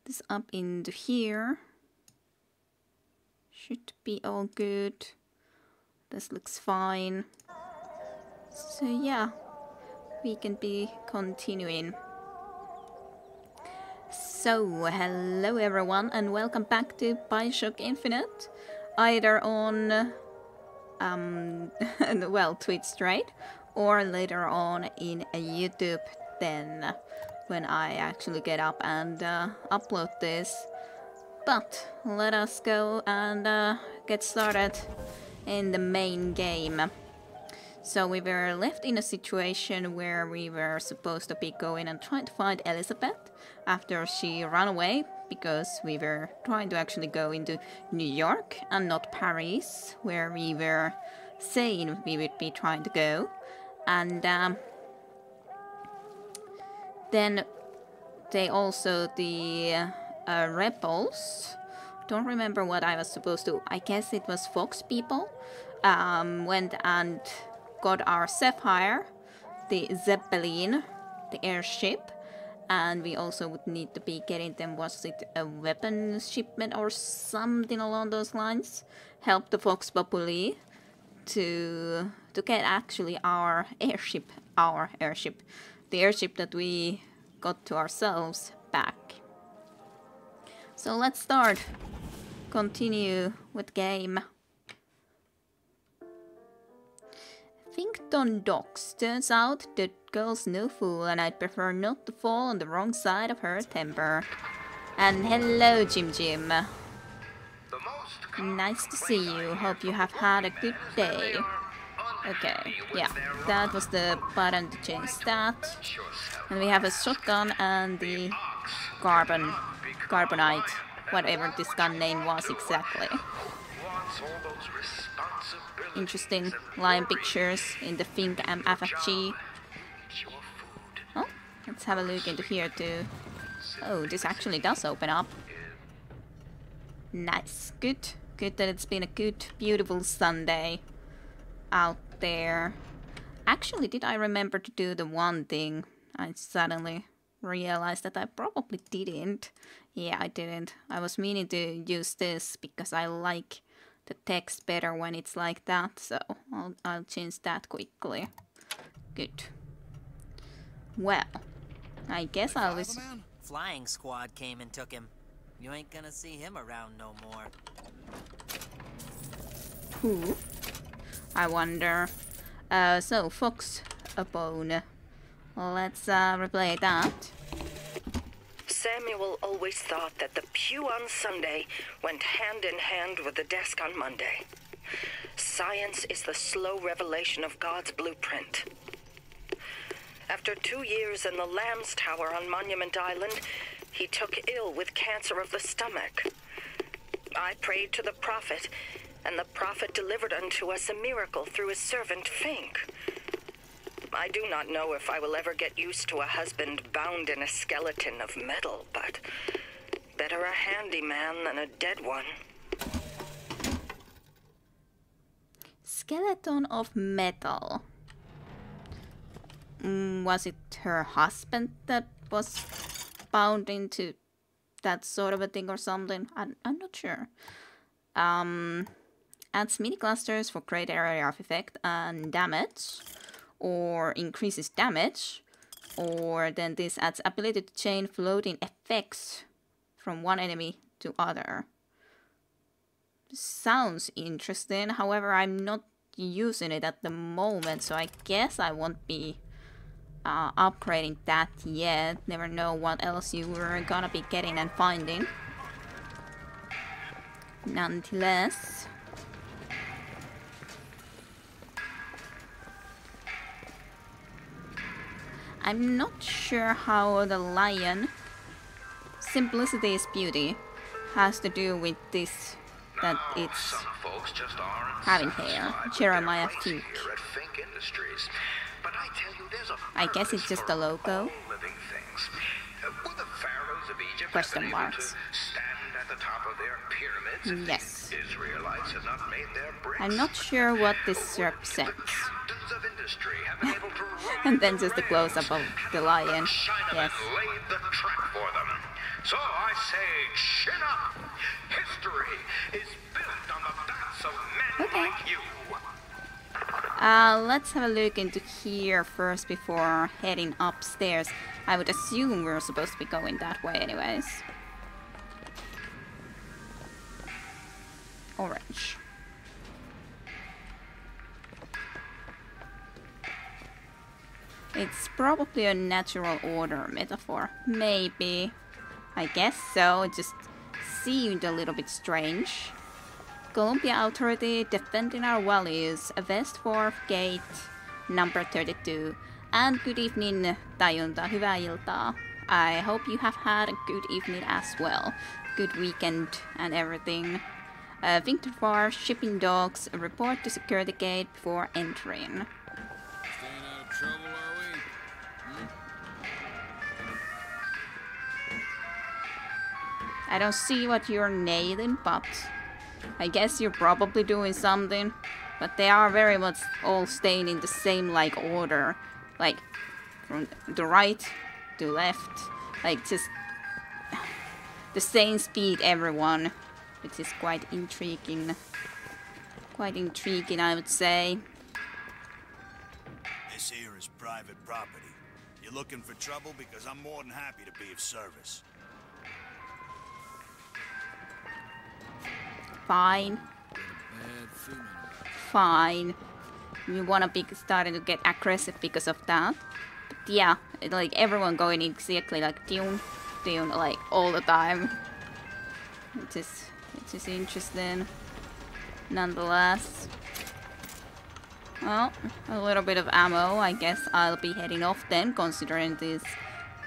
this up into here. Should be all good. This looks fine. So yeah, we can be continuing. So, hello everyone and welcome back to Bioshock Infinite. Either on, well, Twitch straight, or later on in YouTube then, when I actually get up and upload this. But let us go and get started in the main game. So we were left in a situation where we were supposed to be going and trying to find Elizabeth after she ran away, because we were trying to actually go into New York and not Paris, where we were saying we would be trying to go. And then they also, the rebels, don't remember what I was supposed to, I guess it was Fox people, went and got our Sapphire, the Zeppelin, the airship, and we also would need to be getting them, was it a weapon shipment or something along those lines? Help the Fox Populi to get actually our airship, the airship that we got to ourselves back. So let's start, continue with game. Finkton Docks. Turns out the girl's no fool and I'd prefer not to fall on the wrong side of her temper. And hello, Jim Jim. Nice to see you. Hope you have had a good day. Okay, yeah, that was the button to change that. And we have a shotgun and the carbonite, whatever this gun name was exactly. Interesting lion pictures in the Fink MFFG. Oh, let's have a look into here too. Oh, this actually does open up. Nice, good. Good that it's been a good, beautiful Sunday out there. Actually, did I remember to do the one thing? I suddenly realized that I probably didn't. Yeah, I didn't. I was meaning to use this because I like the text better when it's like that, so I'll change that quickly. Good. Well, I guess I'll just... Flying squad came and took him. You ain't gonna see him around no more. Who? I wonder. So, Fox Bone. Let's replay that. Samuel always thought that the pew on Sunday went hand in hand with the desk on Monday. Science is the slow revelation of God's blueprint. After 2 years in the Lamb's Tower on Monument Island, he took ill with cancer of the stomach. I prayed to the prophet, and the prophet delivered unto us a miracle through his servant Fink. I do not know if I will ever get used to a husband bound in a skeleton of metal, but better a handyman than a dead one. Skeleton of metal. Was it her husband that was bound into that sort of a thing or something? I'm not sure. Adds mini clusters for great area of effect and damage, or increases damage, or then this adds ability to chain floating effects from one enemy to other. Sounds interesting, however I'm not using it at the moment, so I guess I won't be upgrading that yet. Never know what else you were gonna be getting and finding. Nonetheless, I'm not sure how the lion, simplicity is beauty, has to do with this, that it's having hair. Jeremiah Fink. I guess it's just a logo. Question marks. Yes. I'm not sure what this represents. And then just a close-up of the lion. Yes. So I say, chin up. History is built on the backs of men like you. Let's have a look into here first before heading upstairs. I would assume we're supposed to be going that way anyways. Orange. It's probably a natural order metaphor. Maybe. I guess so. It just seemed a little bit strange. Columbia Authority defending our values. Westforth Gate number 32. And good evening, Tajunta. Hyvää iltaa. I hope you have had a good evening as well. Good weekend and everything. Victor Far, shipping dogs, report to security gate before entering. Staying out of trouble, are we? I don't see what you're nailing, but I guess you're probably doing something. But they are very much all staying in the same like order. Like from the right to left. Like just the same speed everyone. Which is quite intriguing. Quite intriguing, I would say. This here is private property. You're looking for trouble because I'm more than happy to be of service. Fine. Bad feeling about it. Fine. You wanna be starting to get aggressive because of that. But yeah, like everyone going exactly like tune, like all the time. It is interesting. Nonetheless. Well, a little bit of ammo. I guess I'll be heading off then, considering these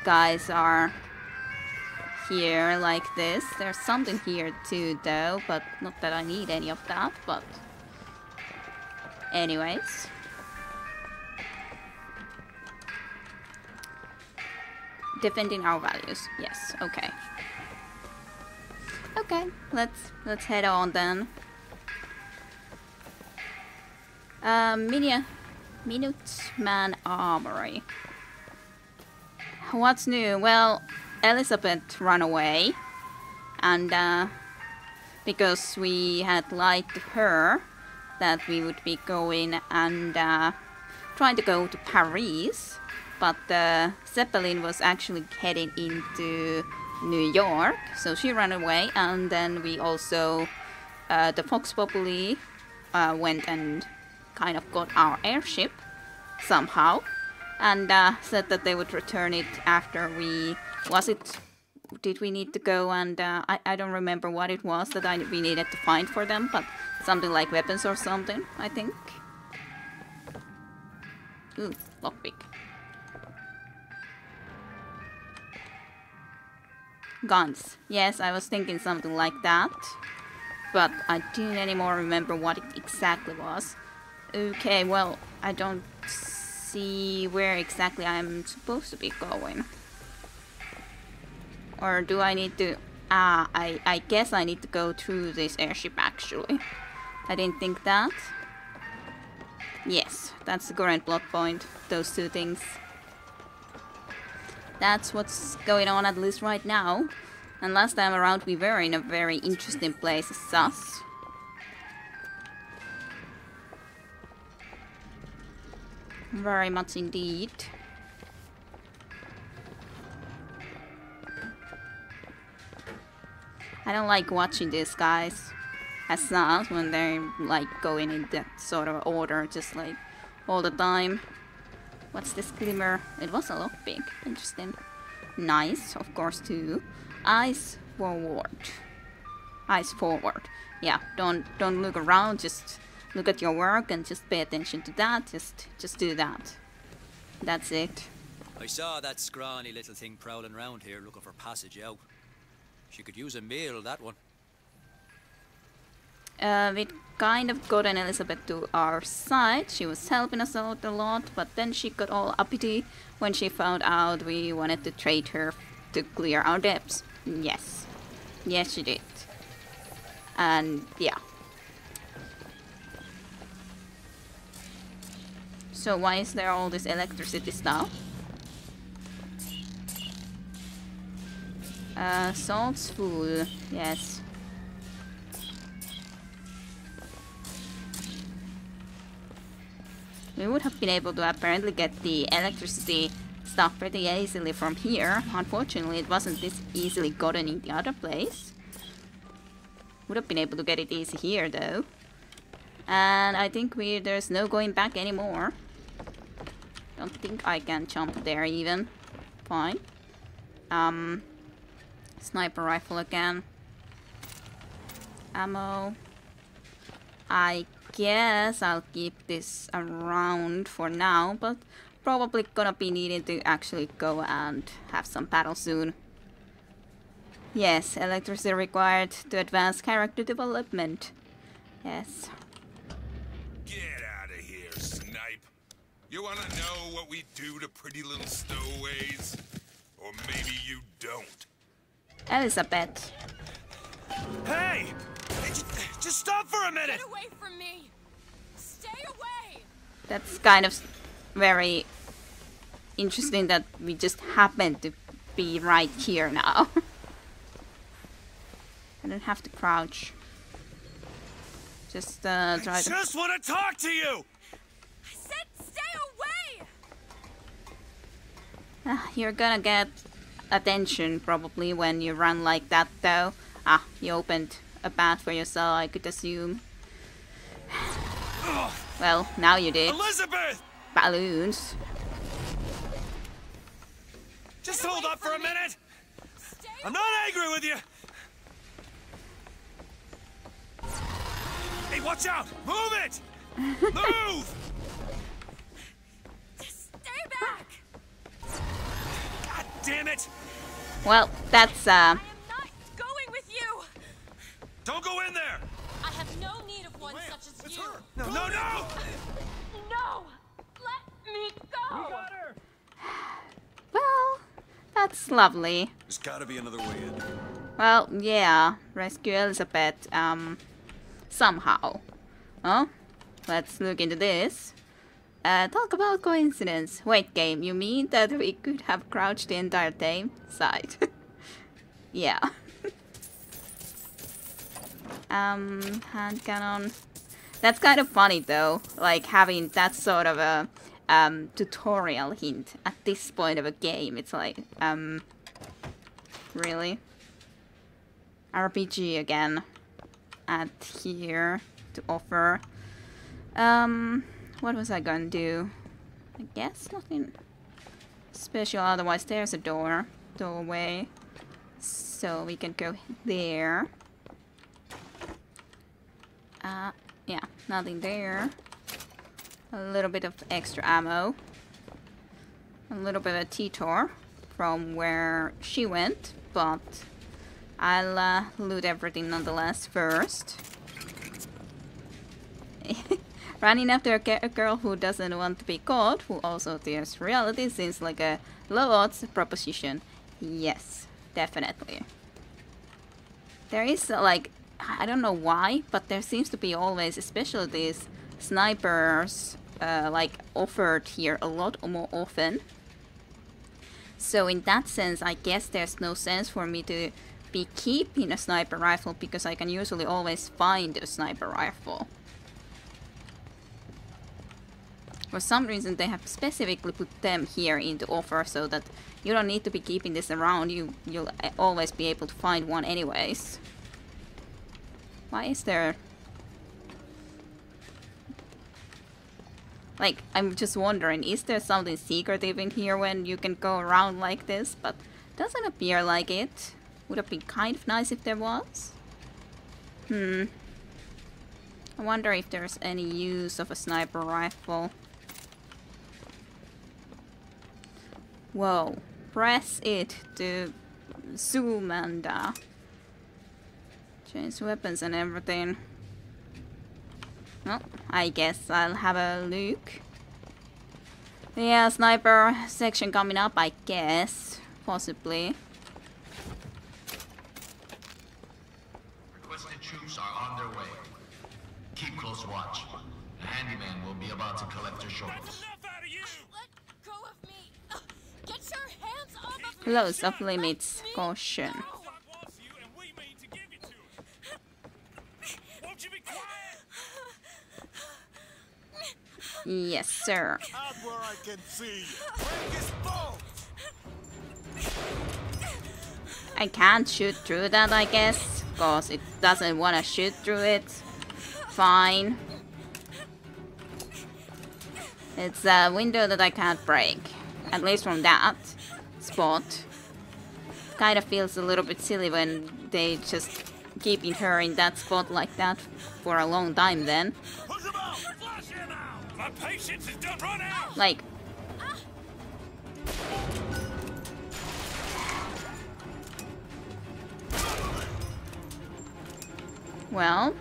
guys are here like this. There's something here too though, but not that I need any of that, but anyways. Defending our values. Yes, okay. Okay, let's head on then. Minuteman Armory. What's new? Well, Elizabeth ran away, and because we had lied to her that we would be going and trying to go to Paris, but Zeppelin was actually heading into New York, so she ran away, and then we also, the Fox Populi went and kind of got our airship somehow, and said that they would return it after we, did we need to go and, I don't remember what it was that we needed to find for them, but something like weapons or something, I think. Ooh, lockpick. Guns. Yes, I was thinking something like that. But I didn't anymore remember what it exactly was. Okay, well, I don't see where exactly I'm supposed to be going. Or do I need to... I guess I need to go through this airship actually. I didn't think that. Yes, that's the current plot point. Those two things. That's what's going on at least right now. And last time around we were in a very interesting place as sus. Very much indeed. I don't like watching these guys as sus when they're like going in that sort of order just like all the time. What's this glimmer? It was a lockpick. Interesting. Nice, of course, too. Eyes forward. Eyes forward. Yeah, don't look around. Just look at your work and just pay attention to that. Just do that. That's it. I saw that scrawny little thing prowling around here looking for passage out. She could use a meal, that one. We'd kind of gotten Elizabeth to our side. She was helping us out a lot, but then she got all uppity when she found out we wanted to trade her to clear our debts. Yes. Yes, she did. And yeah. So why is there all this electricity stuff? Salt's full. Yes. We would have been able to apparently get the electricity stuff pretty easily from here. Unfortunately, it wasn't this easily gotten in the other place. Would have been able to get it easy here, though. And I think there's no going back anymore. Don't think I can jump there even. Fine. Sniper rifle again. Ammo. I guess I'll keep this around for now, but probably gonna be needing to actually go and have some battle soon. Yes, electricity required to advance character development. Yes. Get out of here, snipe. You wanna know what we do to pretty little stowaways? Or maybe you don't. Elizabeth. Hey! Just stop for a minute! Get away from me! Stay away! That's kind of very interesting that we just happen to be right here now. I don't have to crouch. Just try to... I just want to talk to you! I said stay away! You're gonna get attention probably when you run like that, though. Ah, you opened a path for yourself, I could assume. Well, now you did. Elizabeth! Balloons. Just hold up for a minute! Stay I'm not angry with you! Hey, watch out! Move it! Move! Stay back! God damn it! Well, that's I am not going with you! Don't go in there! I have no need of one such as It's you! her! No, no, no! No! Let me go! well, that's lovely. There's gotta be another way in. Well, yeah, rescue Elizabeth, somehow. Oh, let's look into this. Talk about coincidence. Wait, game, you mean that we could have crouched the entire time? Side. Yeah. Hand cannon. That's kind of funny though, like having that sort of a tutorial hint at this point of a game. It's like, really? RPG again. At here to offer. What was I gonna do? I guess nothing special, otherwise there's a doorway. So we can go there. Yeah, nothing there. A little bit of extra ammo. A little bit of T-Tor from where she went, but I'll loot everything nonetheless first. Running after a girl who doesn't want to be caught, who also fears reality, seems like a low odds proposition. Yes, definitely. There is like, I don't know why, but there seems to be always, especially these snipers, like offered here a lot more often. So in that sense, I guess there's no sense for me to be keeping a sniper rifle because I can usually always find a sniper rifle. For some reason they have specifically put them here into offer so that you don't need to be keeping this around, you'll always be able to find one anyways. Why is there... Like, I'm just wondering, is there something secretive in here when you can go around like this? But doesn't appear like it. Would have been kind of nice if there was. I wonder if there's any use of a sniper rifle. Whoa. Press it to zoom and change weapons and everything. Well, I guess I'll have a look. Yeah, sniper section coming up, I guess. Possibly. Requested troops are on their way. Keep close watch. The handyman will be about to collect your shoulders. Let go of me! Get your hands off of Close up limits. Caution. Yes, sir. Out where I can see you. Break his bones. I can't shoot through that, I guess, because it doesn't want to shoot through it. Fine. It's a window that I can't break. At least from that spot. Kind of feels a little bit silly when they just keeping her in that spot like that for a long time then. Push him out! Flash him out! My patience is done run out! Like... Well...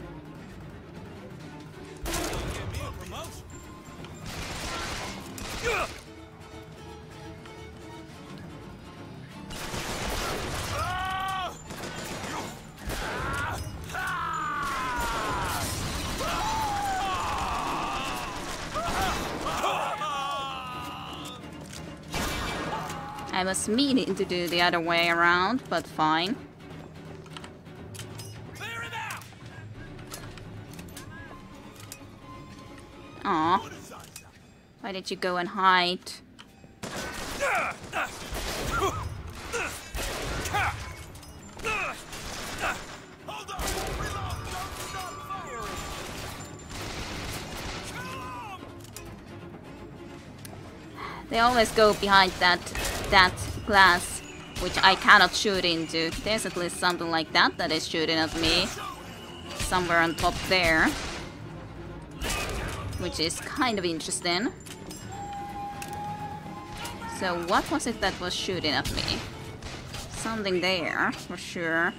I was meaning to do the other way around, but fine. Clear him out! Aw. Why did you go and hide? Hold on! Reload! Don't stop firing! They always go behind that glass, which I cannot shoot into. There's at least something like that that is shooting at me. Somewhere on top there. Which is kind of interesting. So what was it that was shooting at me? Something there, for sure.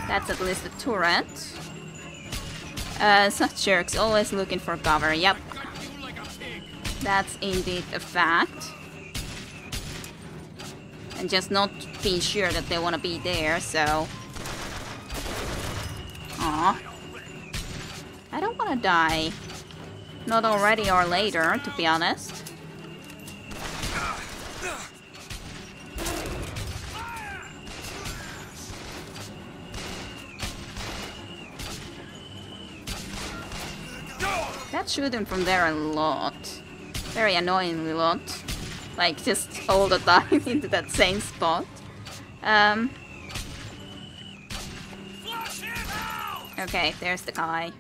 That's at least a turret. Such jerks, always looking for cover, yep. That's indeed a fact. And just not being sure that they want to be there, so... Aw. I don't want to die. Not already or later, to be honest. That's shooting from there a lot. Very annoyingly lot. Like, just all the time into that same spot. Okay, there's the guy.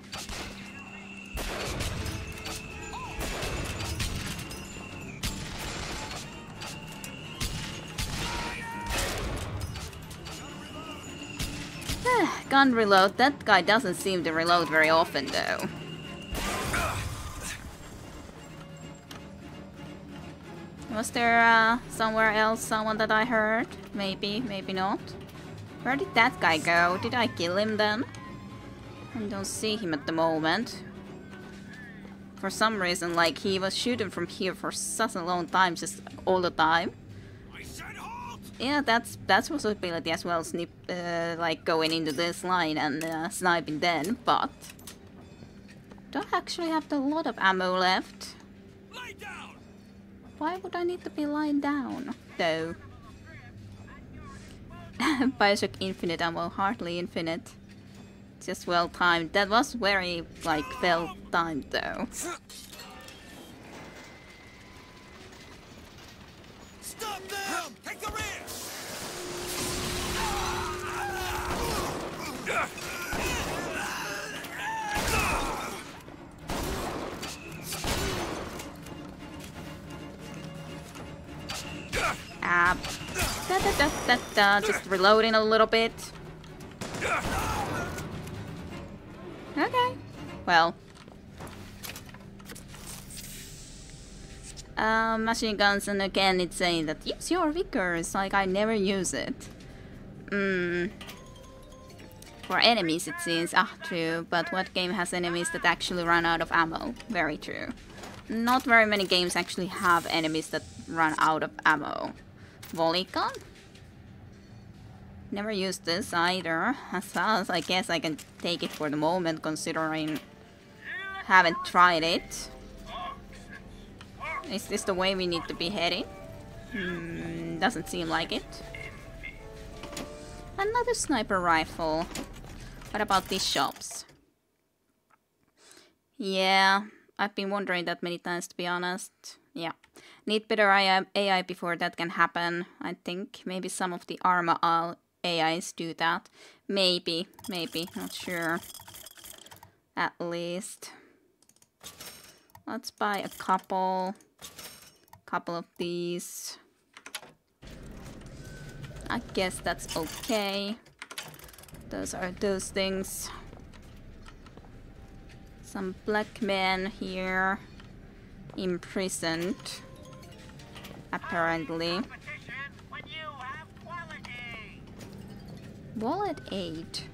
Gun reload. That guy doesn't seem to reload very often, though. Was there somewhere else someone that I heard? Maybe, maybe not. Where did that guy go? Did I kill him then? I don't see him at the moment. For some reason, like, he was shooting from here for such a long time, just all the time. Yeah, that's possibility as well, like going into this line and sniping then, but... Don't actually have a lot of ammo left. Why would I need to be lying down, though? Bioshock Infinite ammo, hardly infinite. Just well timed. That was very, like, well timed, though. Stop them! Take the rear! Just reloading a little bit. Okay. Well. Machine guns, and again it's saying that use your vigors, like I never use it. For enemies it seems, true, but what game has enemies that actually run out of ammo? Very true. Not very many games actually have enemies that run out of ammo. Volley gun? Never used this either. As far as I guess I can take it for the moment, considering Haven't tried it. Is this the way we need to be heading? Doesn't seem like it. Another sniper rifle. What about these shops? Yeah, I've been wondering that many times, to be honest. Yeah. Need better AI before that can happen. I think maybe some of the Arma AIs do that. Maybe, not sure. At least. Let's buy a couple of these. I guess that's okay. Those are those things. Some black men here. Imprisoned. Apparently. Wallet 8.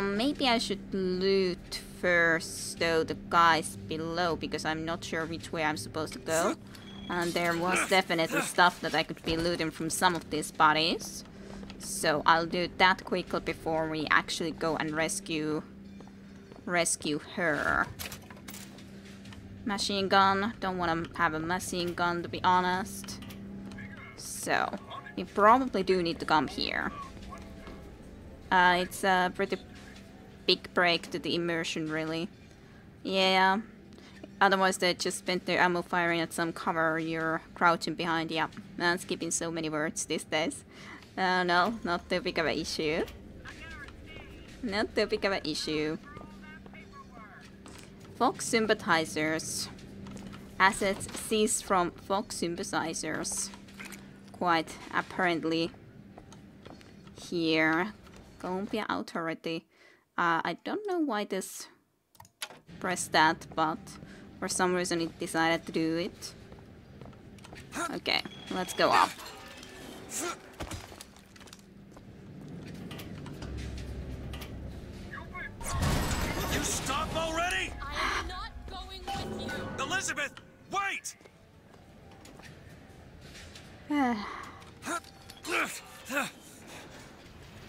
Maybe I should loot first, though, the guys below, because I'm not sure which way I'm supposed to go. And there was definitely stuff that I could be looting from some of these bodies. So I'll do that quickly before we actually go and rescue her. Machine gun. Don't want to have a machine gun, to be honest. So, we probably do need to come here. It's a pretty big break to the immersion, really. Yeah. Otherwise, they just spent their ammo firing at some cover you're crouching behind. Yeah, I'm skipping so many words these days. No, not too big of an issue. Not too big of an issue. Fox sympathizers. Assets seized from Fox sympathizers. Quite apparently here. Columbia Authority. I don't know why this pressed that, but for some reason it decided to do it. Okay, let's go up. You stop already? I am not going with you. Elizabeth, wait!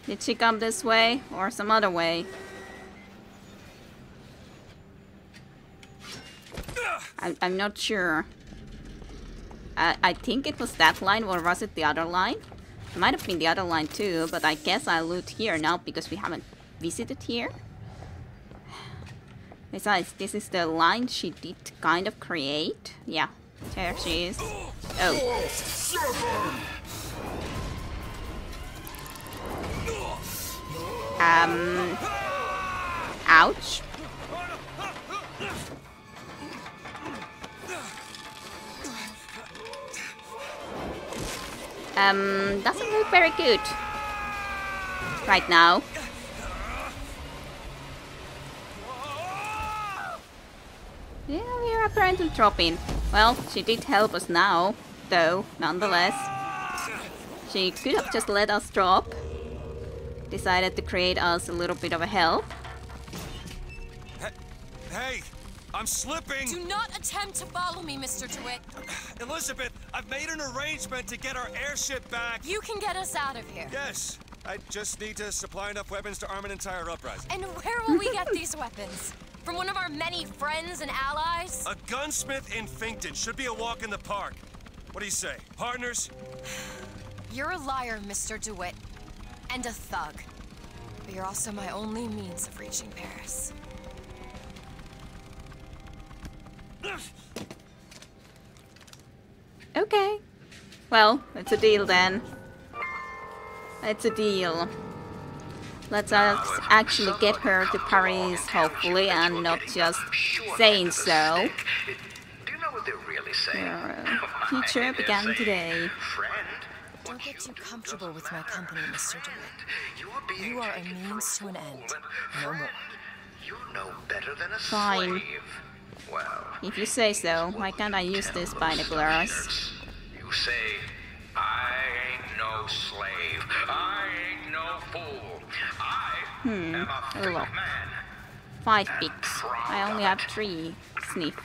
Did she come this way or some other way? I'm not sure. I think it was that line, or was it the other line? It might have been the other line too, but I guess I'll loot here now because we haven't visited here. Besides, this is the line she did kind of create. Yeah, there she is. Oh. Ouch. Doesn't look very good right now. Yeah, we are apparently dropping. Well, she did help us now, though, nonetheless. She could have just let us drop. Decided to create us a little bit of a help. Hey, I'm slipping! Do not attempt to follow me, Mr. DeWitt. Elizabeth, I've made an arrangement to get our airship back. You can get us out of here. Yes, I just need to supply enough weapons to arm an entire uprising. And where will we get these weapons? From one of our many friends and allies? A gunsmith in Finkton should be a walk in the park. What do you say, partners? You're a liar, Mr. DeWitt. And a thug. But you're also my only means of reaching Paris. Okay. Well, it's a deal then. It's a deal. Let's actually get her to Paris, hopefully, and not just saying so. Do you know what they're really saying? Your future began today. Don't get too comfortable with my company, Mr. DeWitt. You are a means to an end. No more. You know better than a Fine. slave. Well, If you say so, why can't I use this binoculars? you say, I ain't no slave. I ain't no fool. I am a free Look. man. 5 picks. I only have 3. Sniff.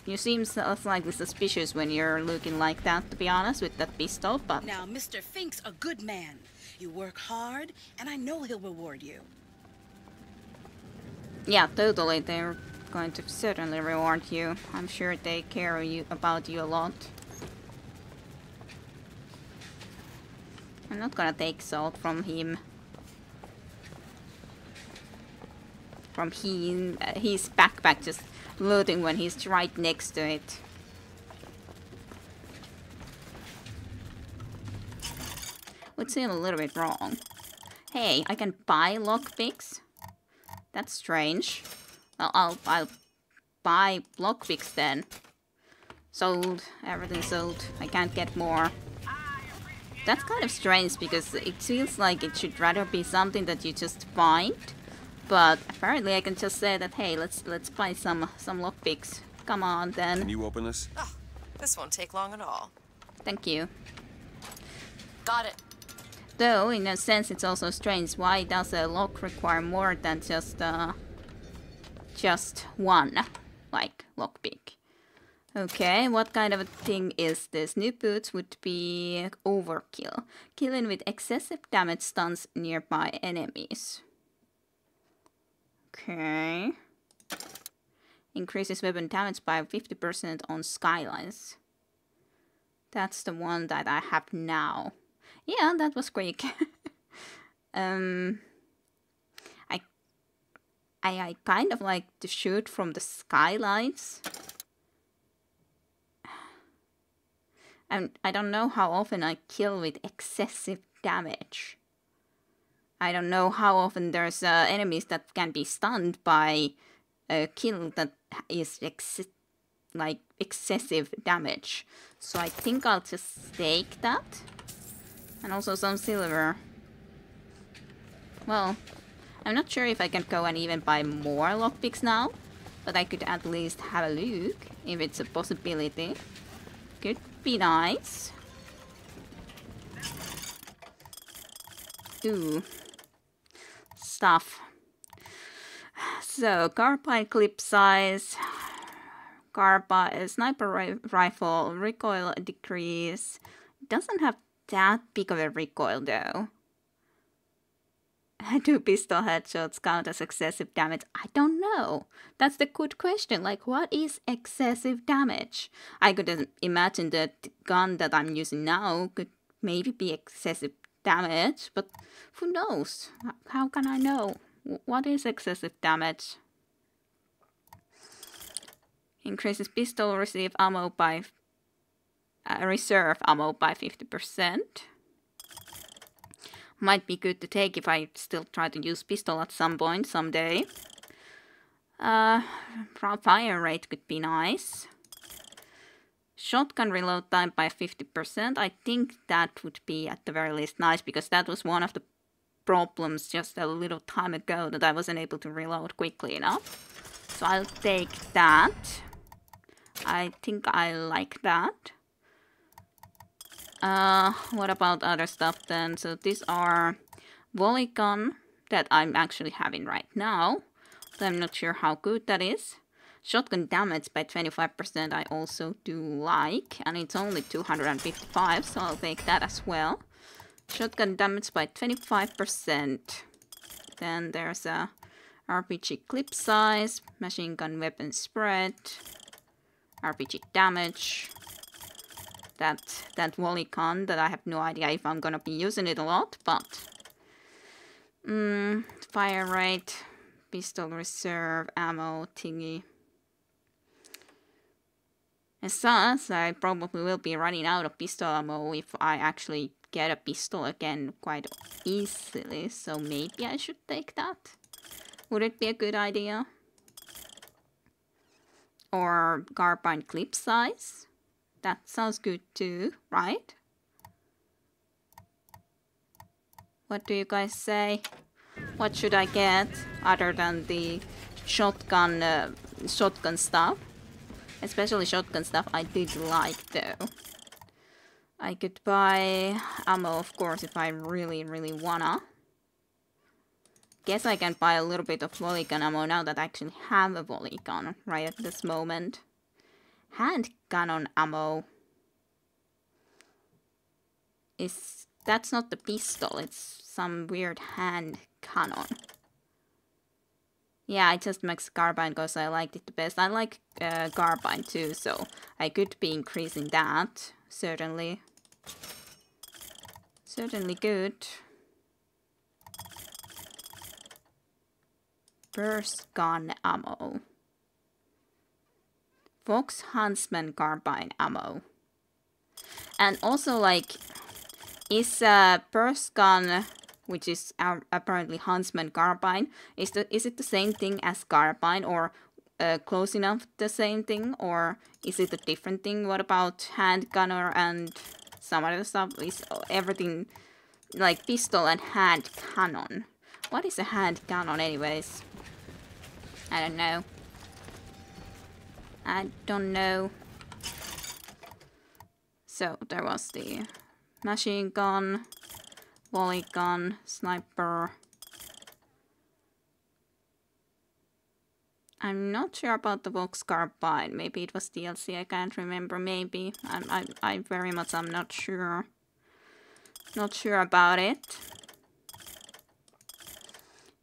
You seem slightly suspicious when you're looking like that, to be honest, with that pistol, but... Now, Mr. Fink's a good man. You work hard, and I know he'll reward you. Yeah, totally. They're going to certainly reward you. I'm sure they care about you a lot. I'm not gonna take salt from him. From his backpack, just loading when he's right next to it. Would seem a little bit wrong. Hey, I can buy lockpicks? That's strange. Well, I'll buy lockpicks then. Sold. Everything sold. I can't get more. That's kind of strange because it feels like it should rather be something that you just find. But apparently I can just say that, hey, let's buy some lockpicks. Come on then. Can you open this? Oh, this won't take long at all. Thank you. Got it. Though, in a sense, it's also strange. Why does a lock require more than just one, like, lockpick? Okay, what kind of a thing is this? New boots would be overkill. Killing with excessive damage stuns nearby enemies. Okay. Increases weapon damage by 50% on skylines. That's the one that I have now. Yeah, that was quick. I kind of like to shoot from the skylines. And I don't know how often I kill with excessive damage. I don't know how often there's enemies that can be stunned by a kill that is excessive damage. So I think I'll just take that. And also some silver. Well, I'm not sure if I can go and even buy more lockpicks now. But I could at least have a look if it's a possibility. Could be nice. Ooh. Stuff. So, carbine clip size. Sniper rifle recoil decrease. Doesn't have that big of a recoil though. Do pistol headshots count as excessive damage? I don't know. That's the good question. Like, what is excessive damage? I could imagine the gun that I'm using now could maybe be excessive damage, but who knows? How can I know? What is excessive damage? Increases pistol reserve ammo by 50%. Might be good to take if I still try to use pistol at some point, someday. Fire rate could be nice. Shotgun reload time by 50%. I think that would be at the very least nice, because that was one of the problems just a little time ago, that I wasn't able to reload quickly enough. So I'll take that. I think I like that. What about other stuff then? So these are volley gun that I'm actually having right now. But I'm not sure how good that is. Shotgun damage by 25% I also do like. And it's only 255, so I'll take that as well. Shotgun damage by 25%. Then there's a RPG clip size, machine gun weapon spread, RPG damage. That volley gun that I have no idea if I'm gonna be using it a lot, but fire rate, pistol reserve, ammo thingy. As such, I probably will be running out of pistol ammo if I actually get a pistol again quite easily, so maybe I should take that. Would it be a good idea? Or carbine clip size? That sounds good too, right? What do you guys say? What should I get other than the shotgun stuff? Especially shotgun stuff I did like though. I could buy ammo, of course, if I really wanna. Guess I can buy a little bit of volley gun ammo now that I actually have a volley gun right at this moment. Hand cannon ammo. That's not the pistol, it's some weird hand cannon. Yeah, I just max carbine because I liked it the best. I like carbine too, so I could be increasing that. Certainly. Certainly good. Burst gun ammo. Fox Huntsman carbine ammo. And also, like, is burst gun, which is apparently Huntsman carbine, is it the same thing as carbine, or close enough the same thing, or is it a different thing? What about handgunner and some other stuff? Is everything like pistol and hand cannon? What is a hand cannon, anyways? I don't know. I don't know. So there was the machine gun, volley gun, sniper. I'm not sure about the Vox carbine. Maybe it was DLC. I can't remember. Maybe I very much am not sure. Not sure about it.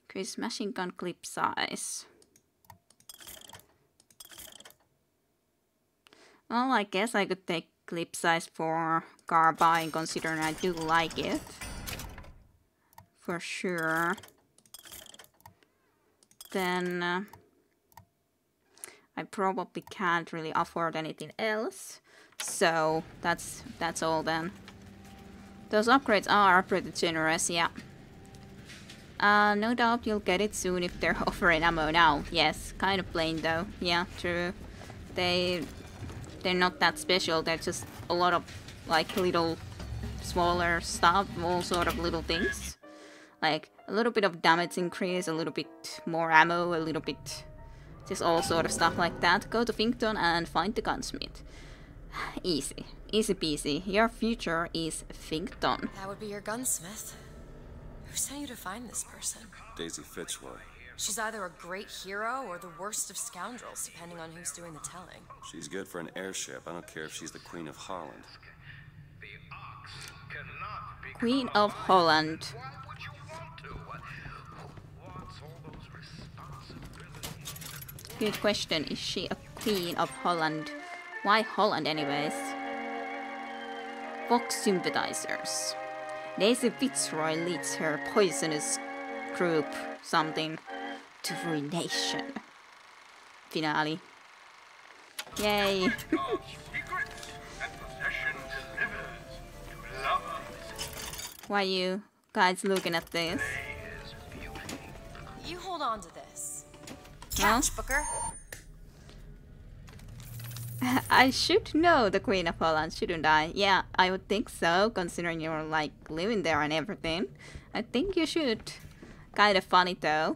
Increase machine gun clip size. Well, I guess I could take clip size for carbine, considering I do like it. For sure. Then I probably can't really afford anything else. So that's all then. Those upgrades are pretty generous, yeah. No doubt you'll get it soon if they're offering ammo now. Yes, kind of plain though. Yeah, true. They're not that special. They're just a lot of like little smaller stuff, all sort of little things. Like a little bit of damage increase, a little bit more ammo, a little bit just all sort of stuff like that. Go to Finkton and find the gunsmith. Easy. Easy peasy. Your future is Finkton. That would be your gunsmith. Who sent you to find this person? Daisy Fitzroy. She's either a great hero or the worst of scoundrels, depending on who's doing the telling. She's good for an airship. I don't care if she's the Queen of Holland. Queen of Holland. Good question. Is she a Queen of Holland? Why Holland anyways? Fox sympathizers. Daisy Fitzroy leads her poisonous group something to ruination. Finale. Yay. Why are you guys looking at this? You hold on to this. Well, Catch, Booker. I should know the Queen of Holland, shouldn't I? Yeah, I would think so, considering you're like living there and everything. I think you should. Kind of funny though.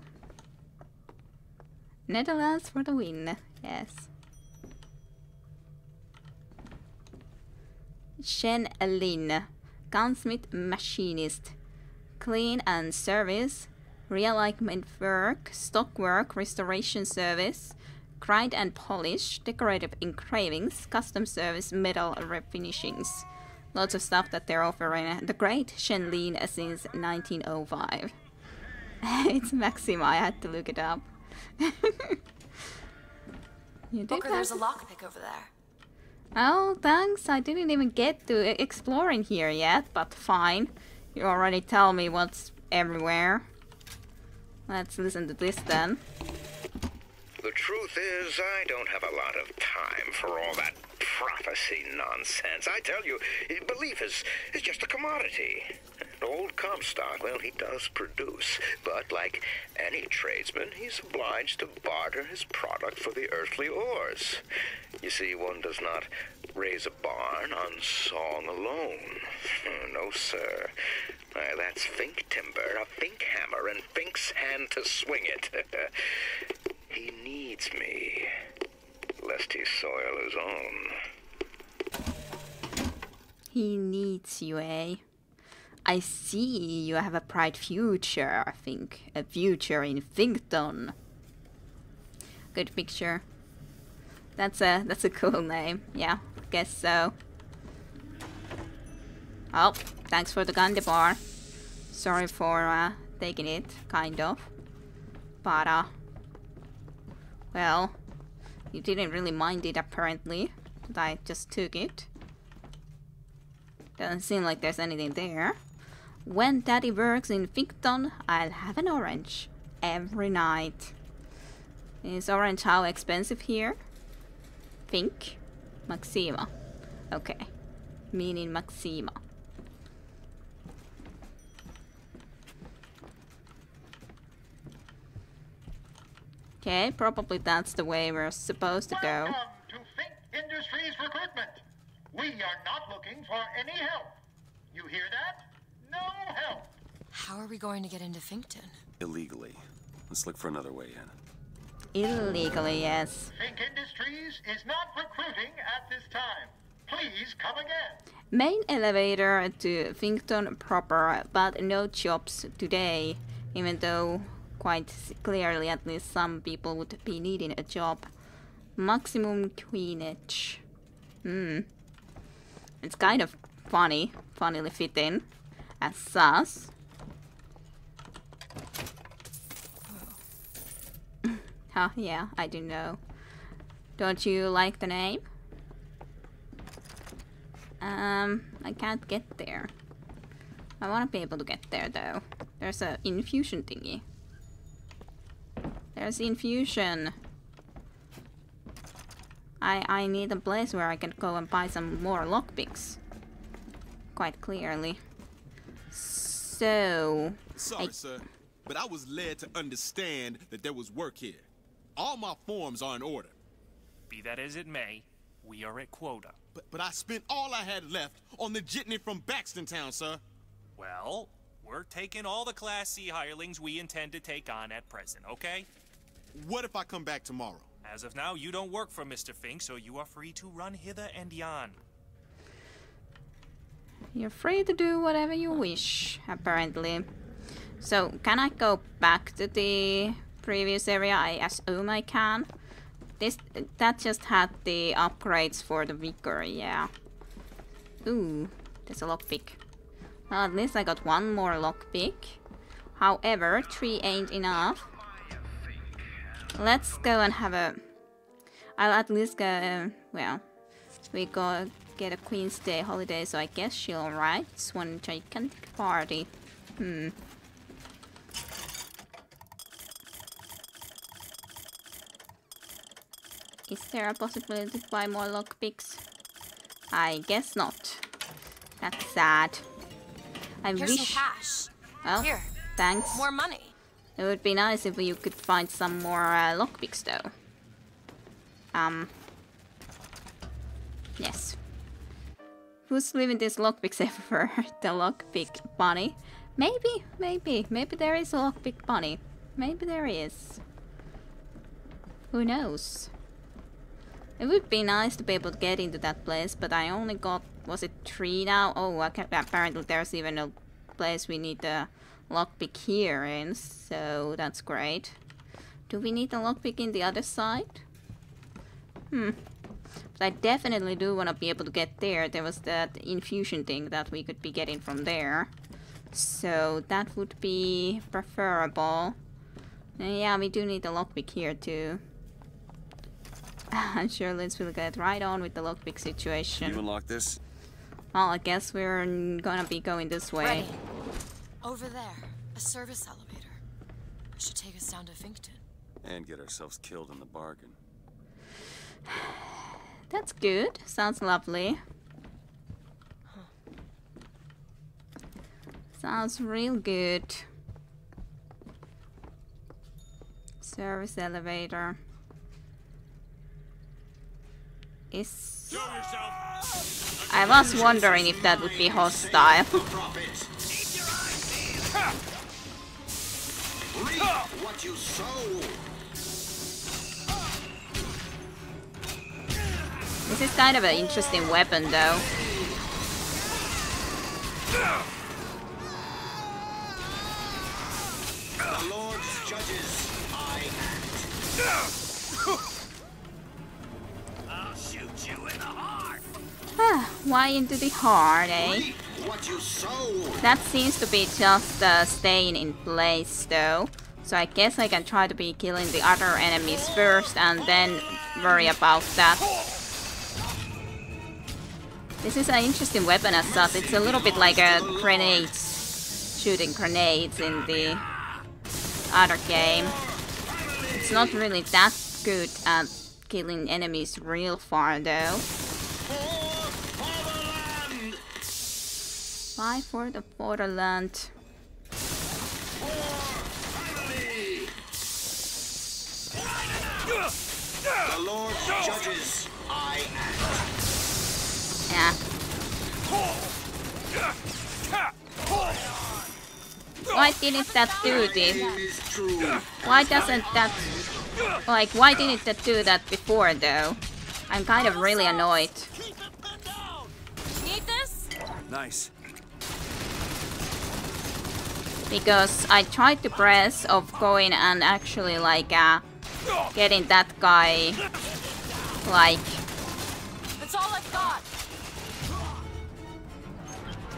Netherlands for the win. Yes. Shen Lin, gunsmith machinist, clean and service, realignment work, stock work, restoration service, grind and polish, decorative engravings, custom service, metal refinishings. Lots of stuff that they're offering. The great Shen Lin since 1905. It's Maxima, I had to look it up. Booker, there's a lockpick over there. Oh, thanks. I didn't even get to exploring here yet, but fine. You already tell me what's everywhere. Let's listen to this then. The truth is, I don't have a lot of time for all that prophecy nonsense. I tell you, belief is just a commodity. An old Comstock, well, he does produce, but like any tradesman, he's obliged to barter his product for the earthly ores. You see, one does not raise a barn on song alone. No, sir. That's Fink timber, a Fink hammer, and Fink's hand to swing it. He needs me, lest he soil his own. He needs you, eh? I see you have a bright future, I think. A future in Finkton. Good picture. That's a cool name. Yeah, guess so. Oh, thanks for the candy bar. Sorry for taking it, kind of. But Well, you didn't really mind it apparently, but I just took it. Doesn't seem like there's anything there. When Daddy works in Ficton, I'll have an orange. Every night. Is orange how expensive here? Pink? Maxima. Okay. Meaning Maxima. Okay, probably that's the way we're supposed to go. Welcome to Fink Industries Recruitment. We are not looking for any help. You hear that? No help. How are we going to get into Finkton? Illegally. Let's look for another way in. Illegally, yes. Fink Industries is not recruiting at this time. Please come again. Main elevator to Finkton proper, but no jobs today, even though quite clearly at least some people would be needing a job. Maximum queenage. It's kind of funnily fitting as sus. Oh yeah, I do know. Don't you like the name? I can't get there. I want to be able to get there though. There's a infusion thingy. There's infusion. I need a place where I can go and buy some more lockpicks. Quite clearly. So... Sorry, sir, but I was led to understand that there was work here. All my forms are in order. Be that as it may, we are at quota. But I spent all I had left on the jitney from Baxton Town, sir. Well, we're taking all the Class C hirelings we intend to take on at present, okay? What if I come back tomorrow? As of now, you don't work for Mr. Fink, so you are free to run hither and yon. You're free to do whatever you wish, apparently. So, can I go back to the previous area? I assume I can. That just had the upgrades for the Vicar, yeah. Ooh, there's a lockpick. Well, at least I got one more lockpick. However, 3 ain't enough. Let's go and have a... I'll at least go... well, we go get a Queen's Day holiday, so I guess she'll write. It's one gigantic party. Is there a possibility to buy more lockpicks? I guess not. That's sad. I Here's wish... some cash. Well, Here. thanks. More money. It would be nice if you could find some more lockpicks, though. Yes. Who's leaving these lockpicks everywhere? The lockpick bunny? Maybe there is a lockpick bunny. Maybe there is. Who knows? It would be nice to be able to get into that place, but I only got, was it 3 now? Oh, apparently there's even a place we need the lockpick here in, so that's great. Do we need the lockpick in the other side? But I definitely do want to be able to get there. There was that infusion thing that we could be getting from there. So that would be preferable. And yeah, we do need the lockpick here too. I'm sure Liz will get right on with the lockpick situation. You unlock this? Well, I guess we're gonna be going this way. Ready. Over there, a service elevator. It should take us down to Finkton. And get ourselves killed in the bargain. That's good. Sounds lovely. Sounds real good. Service elevator. Is... I was wondering if that would be hostile. What you sow. This is kind of an interesting weapon, though. The Lord's judges, I act. I'll shoot you in the heart. Why into the heart, eh? What you sow. That seems to be just staying in place, though. So I guess I can try to be killing the other enemies first and then worry about that. This is an interesting weapon as such. It's a little bit like a grenades, shooting grenades in the other game. It's not really that good at killing enemies real far though. Fight for the fatherland. The Lord judges, I act. Yeah. Why didn't that do this? Why doesn't that... Like, why didn't that do that before though? I'm kind of really annoyed. Need this? Nice. Because I tried to press of going and actually like getting that guy like... That's all I've got.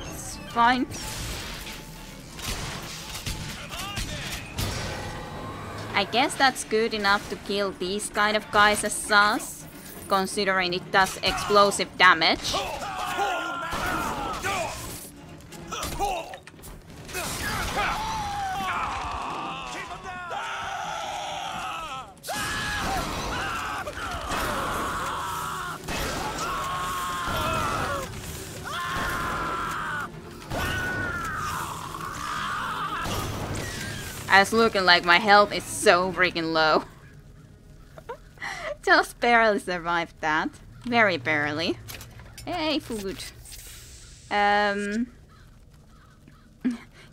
It's fine. I guess that's good enough to kill these kind of guys as sus, considering it does explosive damage. I was looking like my health is so freaking low. Just barely survived that. Very barely. Hey, food.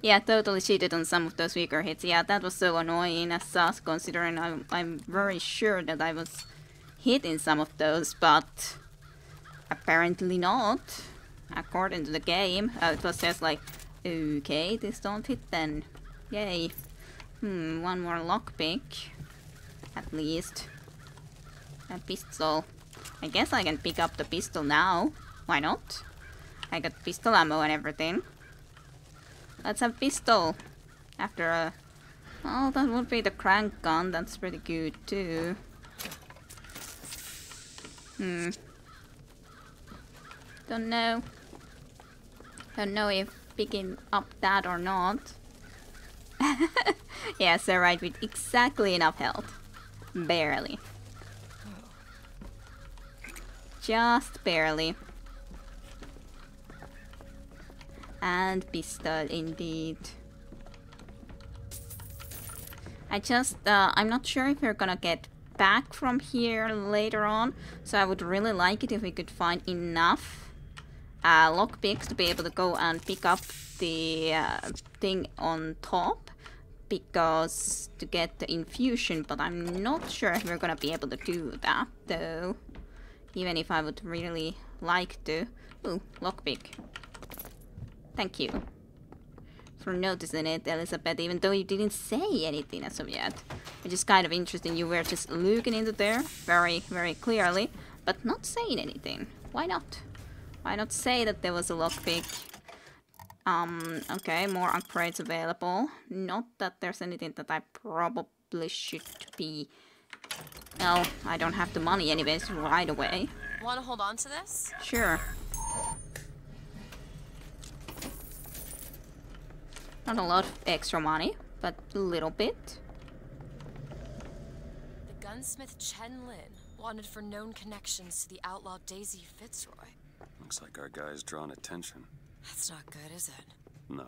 Yeah, totally cheated on some of those weaker hits. Yeah, that was so annoying as sus, considering I'm very sure that I was hitting some of those, but apparently not. According to the game, it was just like, okay, this don't hit then. Yay. One more lockpick. At least. A pistol. I guess I can pick up the pistol now. Why not? I got pistol ammo and everything. Let's have pistol. After a... Oh, that would be the crank gun. That's pretty good too. Don't know. Don't know if picking up that or not. Yes, they're right with exactly enough health. Barely. Just barely. And pistol indeed. I'm not sure if we're gonna get back from here later on, so I would really like it if we could find enough lockpicks to be able to go and pick up the thing on top, because to get the infusion, but I'm not sure if we're gonna be able to do that though, even if I would really like to. Ooh, lockpick. Thank you for noticing it, Elizabeth, even though you didn't say anything as of yet. Which is kind of interesting. You were just looking into there very, very clearly, but not saying anything. Why not? Why not say that there was a lockpick? Okay, more upgrades available. Not that there's anything that I probably should be... Well, I don't have the money anyways right away. Want to hold on to this? Sure. Not a lot of extra money, but a little bit. The gunsmith Chen Lin, wanted for known connections to the outlaw Daisy Fitzroy. Looks like our guy's drawn attention. That's not good, is it? No.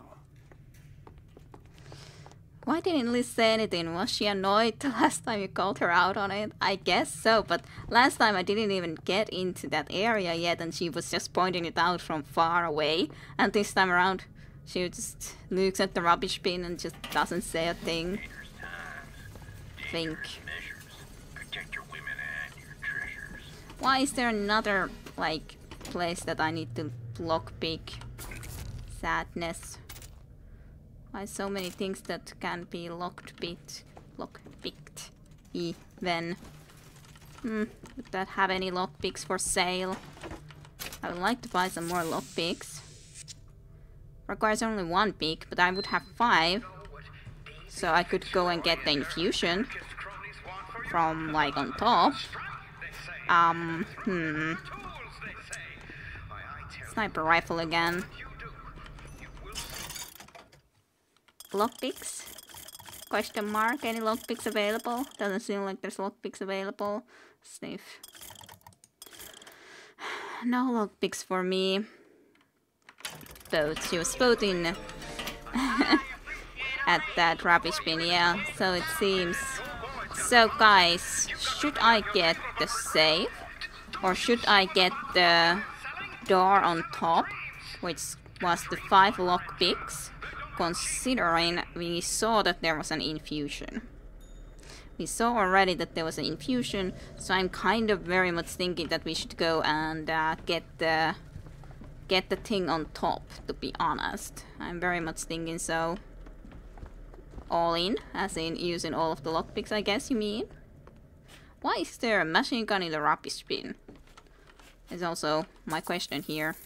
Why didn't Liz say anything? Was she annoyed the last time you called her out on it? I guess so, but last time I didn't even get into that area yet and she was just pointing it out from far away. And this time around, she just looks at the rubbish bin and just doesn't say a thing. Think. Why is there another, like, place that I need to lockpick? Sadness. Why so many things that can be lockpicked even? Would that have any lockpicks for sale? I would like to buy some more lockpicks. Requires only one pick, but I would have 5. So I could go and get the infusion from like on top. Sniper rifle again. Lockpicks? Question mark. Any lockpicks available? Doesn't seem like there's lockpicks available. Sniff. No lockpicks for me. Both. She was both in at that rubbish bin, yeah. So it seems. So guys, should I get the safe? Or should I get the door on top? Which was the 5 lockpicks. Considering we saw that there was an infusion. We saw already that there was an infusion, so I'm kind of very much thinking that we should go and get the thing on top, to be honest. I'm very much thinking so. All in, as in using all of the lockpicks, I guess you mean? Why is there a machine gun in the rubbish bin? Is also my question here.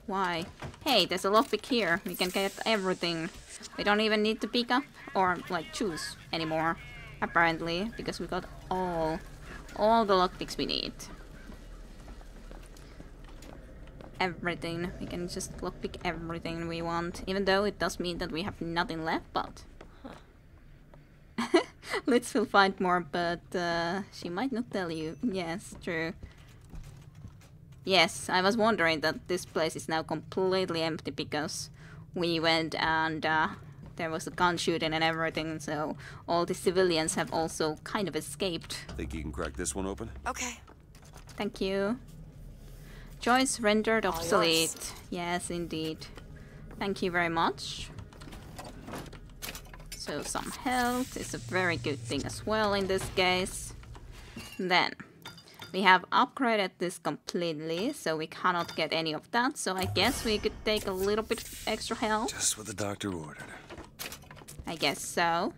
Why? Hey, there's a lockpick here. We can get everything. We don't even need to pick up or like choose anymore, apparently, because we got all the lockpicks we need. Everything. We can just lockpick everything we want, even though it does mean that we have nothing left, but let's still find more, but she might not tell you. Yes, true. Yes, I was wondering that this place is now completely empty because we went and there was a gun shooting and everything, so all the civilians have also kind of escaped. Think you can crack this one open? Okay. Thank you. Choice rendered obsolete. Yes, indeed. Thank you very much. So some health is a very good thing as well in this case. Then we have upgraded this completely, so we cannot get any of that. So I guess we could take a little bit extra health. Just what the doctor ordered. I guess so.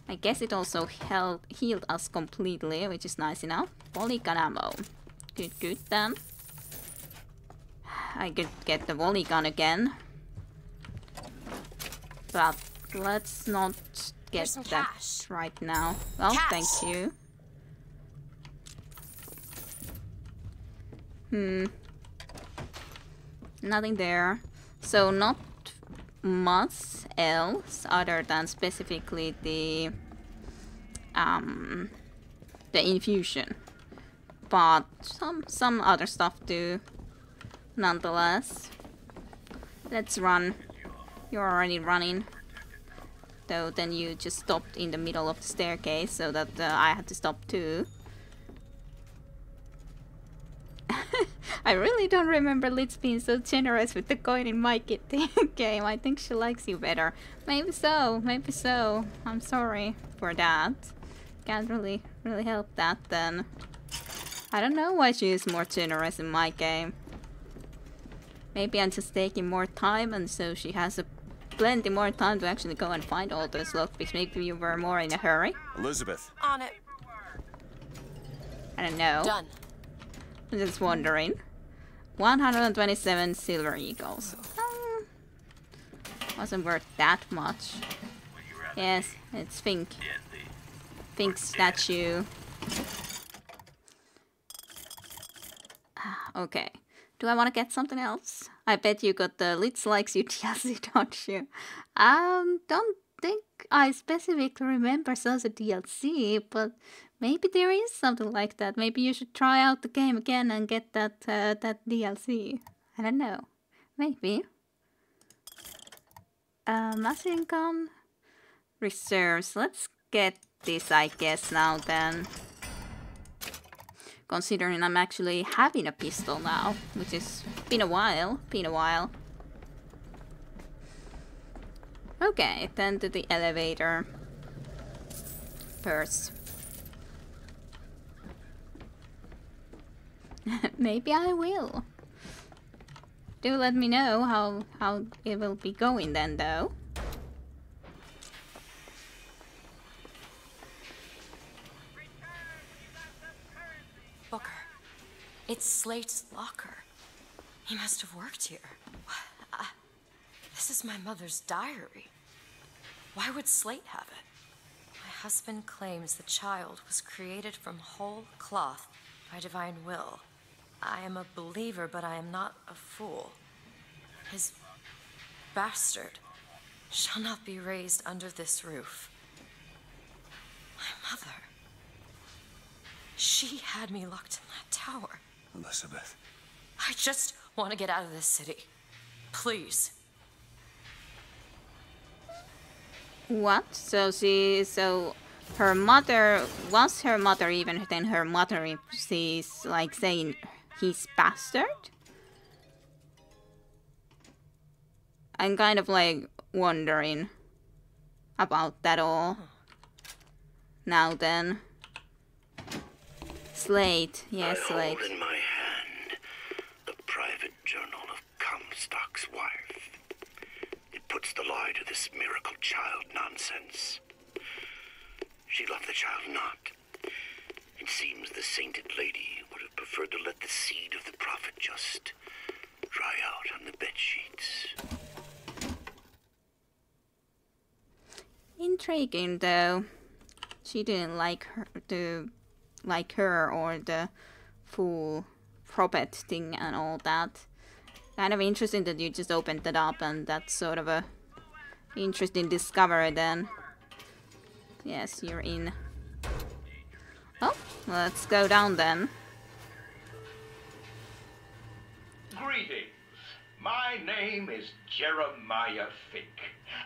I guess it also healed us completely, which is nice enough. Polygon ammo. Good, good then. I could get the volley gun again. But let's not get that cash right now. Well, cash. Thank you. Nothing there. So not much else other than specifically the infusion. But some other stuff too. Nonetheless. Let's run. You're already running. Though then you just stopped in the middle of the staircase so that I had to stop too. I really don't remember Liz being so generous with the coin in my game. I think she likes you better. Maybe so, maybe so. I'm sorry for that. Can't really help that then. I don't know why she is more generous in my game. Maybe I'm just taking more time and so she has plenty more time to actually go and find all those lockpicks. Maybe you were more in a hurry. Elizabeth. On it. I don't know. Done. I'm just wondering. 127 silver eagles. Wasn't worth that much. Yes, it's Fink. Fink statue. Okay. Do I want to get something else? I bet you got the Litz Likes You DLC, don't you? Don't think I specifically remember as a DLC, but maybe there is something like that. Maybe you should try out the game again and get that DLC. I don't know. Maybe. Machine gun. Reserves. Let's get this, I guess, now then. Considering I'm actually having a pistol now, which is been a while. Okay, then to the elevator. First. Maybe I will. Do let me know how it will be going then, though. Booker, it's Slate's locker. He must have worked here. This This is my mother's diary. Why would Slate have it? My husband claims the child was created from whole cloth by divine will. I am a believer, but I am not a fool. His bastard shall not be raised under this roof. My mother. She had me locked in that tower. Elizabeth. I just want to get out of this city. Please. What? So her mother, was her mother even then her mother, if she's like saying he's bastard? I'm kind of like wondering about that all. Now then. Slate. Yes, Slate. I hold in my hand the private journal of Comstock's wife. It puts the lie to this miracle child nonsense. She loved the child not. It seems the sainted lady would have preferred to let the seed of the prophet just dry out on the bedsheets. Intriguing though. She didn't like her or the full prophet thing and all that. Kind of interesting that you just opened it up, and that's sort of a interesting discovery then. Yes, you're in. Oh, let's go down then. Greetings. My name is Jeremiah Fink,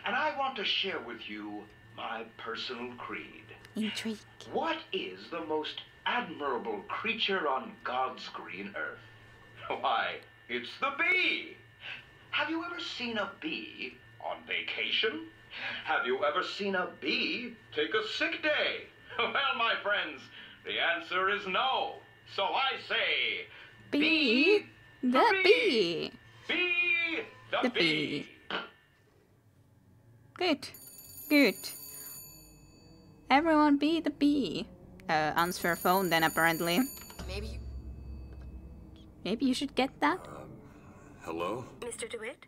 and I want to share with you my personal creed. Intrigue. What is the most admirable creature on God's green earth? Why, it's the bee. Have you ever seen a bee on vacation? Have you ever seen a bee take a sick day? Well, my friends, the answer is no. So I say, Bee the bee. Bee the bee. Good. Good. Everyone be the bee. Answer phone then apparently. Maybe you should get that. Hello? Mr. DeWitt?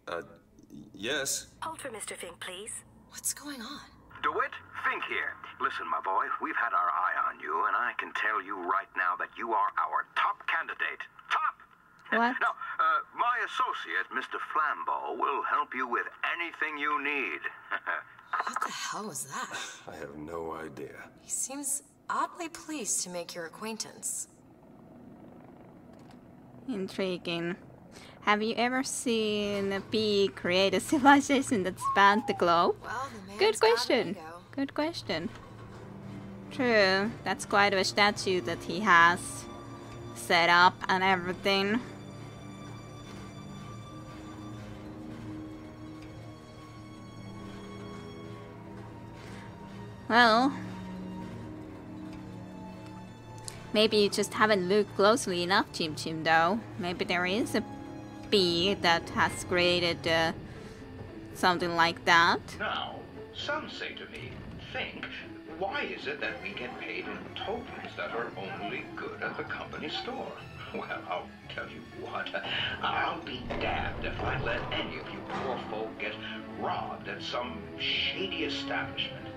Yes. Hold for Mr. Fink, please. What's going on? DeWitt, Fink here. Listen, my boy, we've had our eye on you, and I can tell you right now that you are our top candidate. Top! What? Now, my associate, Mr. Flambeau, will help you with anything you need. What the hell was that? I have no idea. He seems oddly pleased to make your acquaintance. Intriguing. Have you ever seen a bee create a civilization that spanned the globe? Well, Good question. Good question. True. That's quite a statue that he has set up and everything. Well, maybe you just haven't looked closely enough, Chim Chim, though. Maybe there is a bee that has created something like that. Now, some say to me, Fink, why is it that we get paid in tokens that are only good at the company store? Well, I'll tell you what, I'll be damned if I let any of you poor folk get robbed at some shady establishment.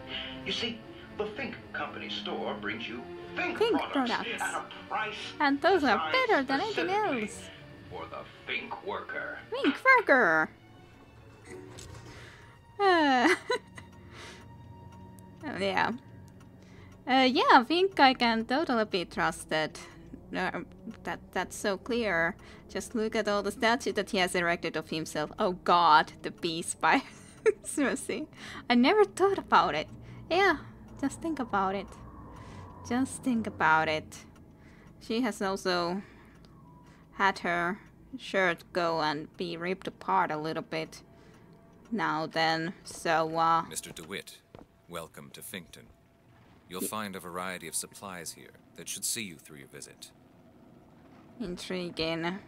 You see, the Fink Company store brings you Fink products at a price and those are designed better than anything specifically else. for the Fink worker. Fink Burger! Yeah. Yeah, Fink I can totally be trusted. That's so clear. Just look at all the statues that he has erected of himself. Oh god, the bee spy. Seriously. I never thought about it. Yeah, just think about it. Just think about it. She has also had her shirt go and be ripped apart a little bit. Now then, so Mr. DeWitt, welcome to Finkton. You'll find a variety of supplies here that should see you through your visit. Intriguing.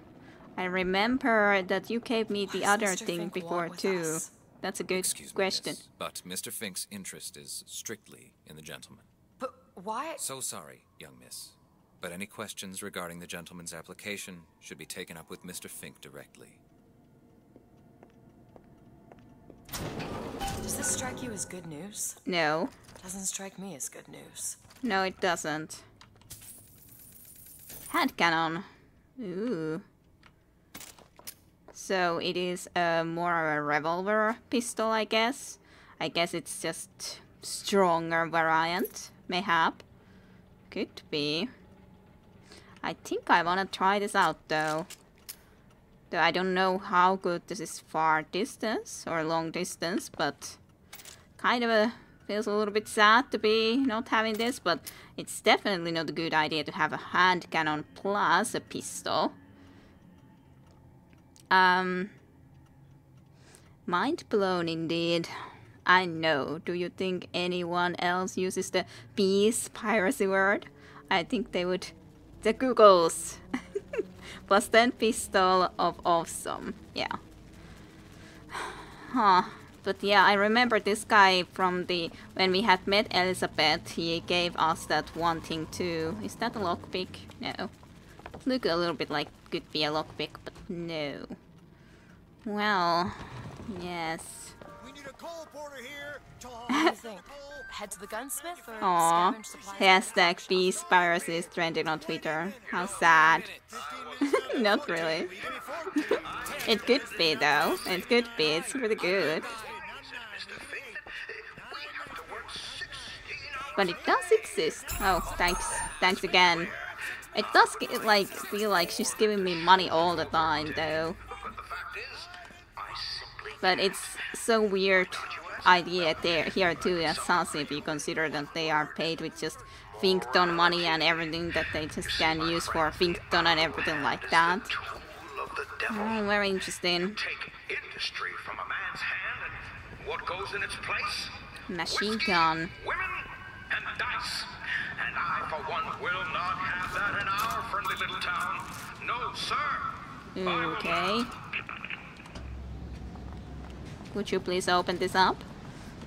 I remember that you gave me the other thing before too. That's a good question. Miss, but Mr. Fink's interest is strictly in the gentleman. But why? So sorry, young miss. But any questions regarding the gentleman's application should be taken up with Mr. Fink directly. this strike you as good news? No. Doesn't strike me as good news. No, it doesn't. Hand cannon. Ooh. So it is more a revolver pistol, I guess. I guess it's just stronger variant, mayhap. Could be. I think I wanna try this out though. Though I don't know how good this is far distance or long distance, but kind of feels a little bit sad to be not having this, but it's definitely not a good idea to have a hand cannon plus a pistol. Mind blown indeed. I know. Do you think anyone else uses the peace piracy word? I think they would. The Googles. Plus 10 pistol of awesome. Yeah. Huh. But yeah, I remember this guy from the... When we had met Elizabeth, he gave us that one thing too. Is that a lockpick? No. It looked a little bit like it could be a lockpick, but no. Well, yes. We need a coal porter here. What do you think? Head to the gunsmith or Aww. scavenge supplies? Hashtag peace piracy is trending on Twitter. How sad. Not really. It could be though. It could be. It's really good. But it does exist. Oh, thanks. Thanks again. It does like feel like she's giving me money all the time though. But it's so weird idea there here too as Sassy if you consider that they are paid with just Finkton money and everything that they just can use for Finkton and everything like that. Oh, very interesting. Take industry from a man's hand and what goes in its place? Machine gun. Women and dice. And I, for one, will not have that in our friendly little town. No, sir. Okay. Would you please open this up?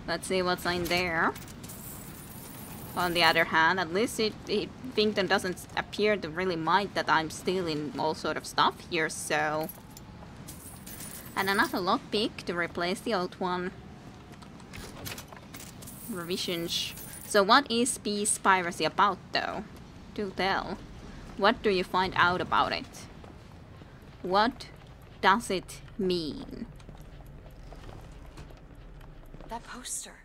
Let's see what's in there. On the other hand, at least Finkton doesn't appear to really mind that I'm stealing all sort of stuff here, so... And another lockpick to replace the old one. Revisions. So what is peace piracy about, though? Do tell. What do you find out about it? What does it mean? That poster.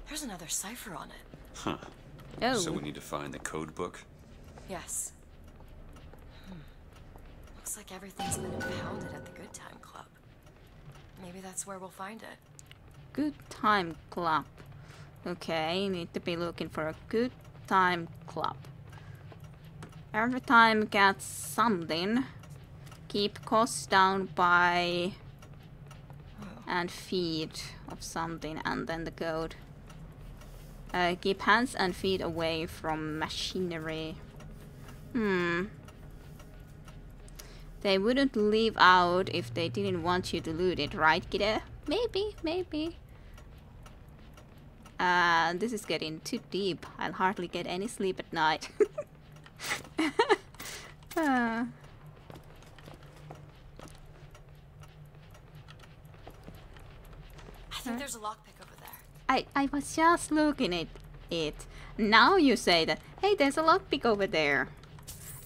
There's another cipher on it. Huh. Oh. So we need to find the code book? Yes. Looks like everything's been impounded at the Good Time Club. Maybe that's where we'll find it. Good Time Club. Okay, need to be looking for a Good Time Club. Every time gets something. Keep costs down by... and feet of something, and then the code. Keep hands and feet away from machinery. They wouldn't leave out if they didn't want you to loot it, right, kiddo? Maybe, maybe. This is getting too deep. I'll hardly get any sleep at night. I think there's a lockpick over there. I was just looking at it. Now you say that, hey, there's a lockpick over there.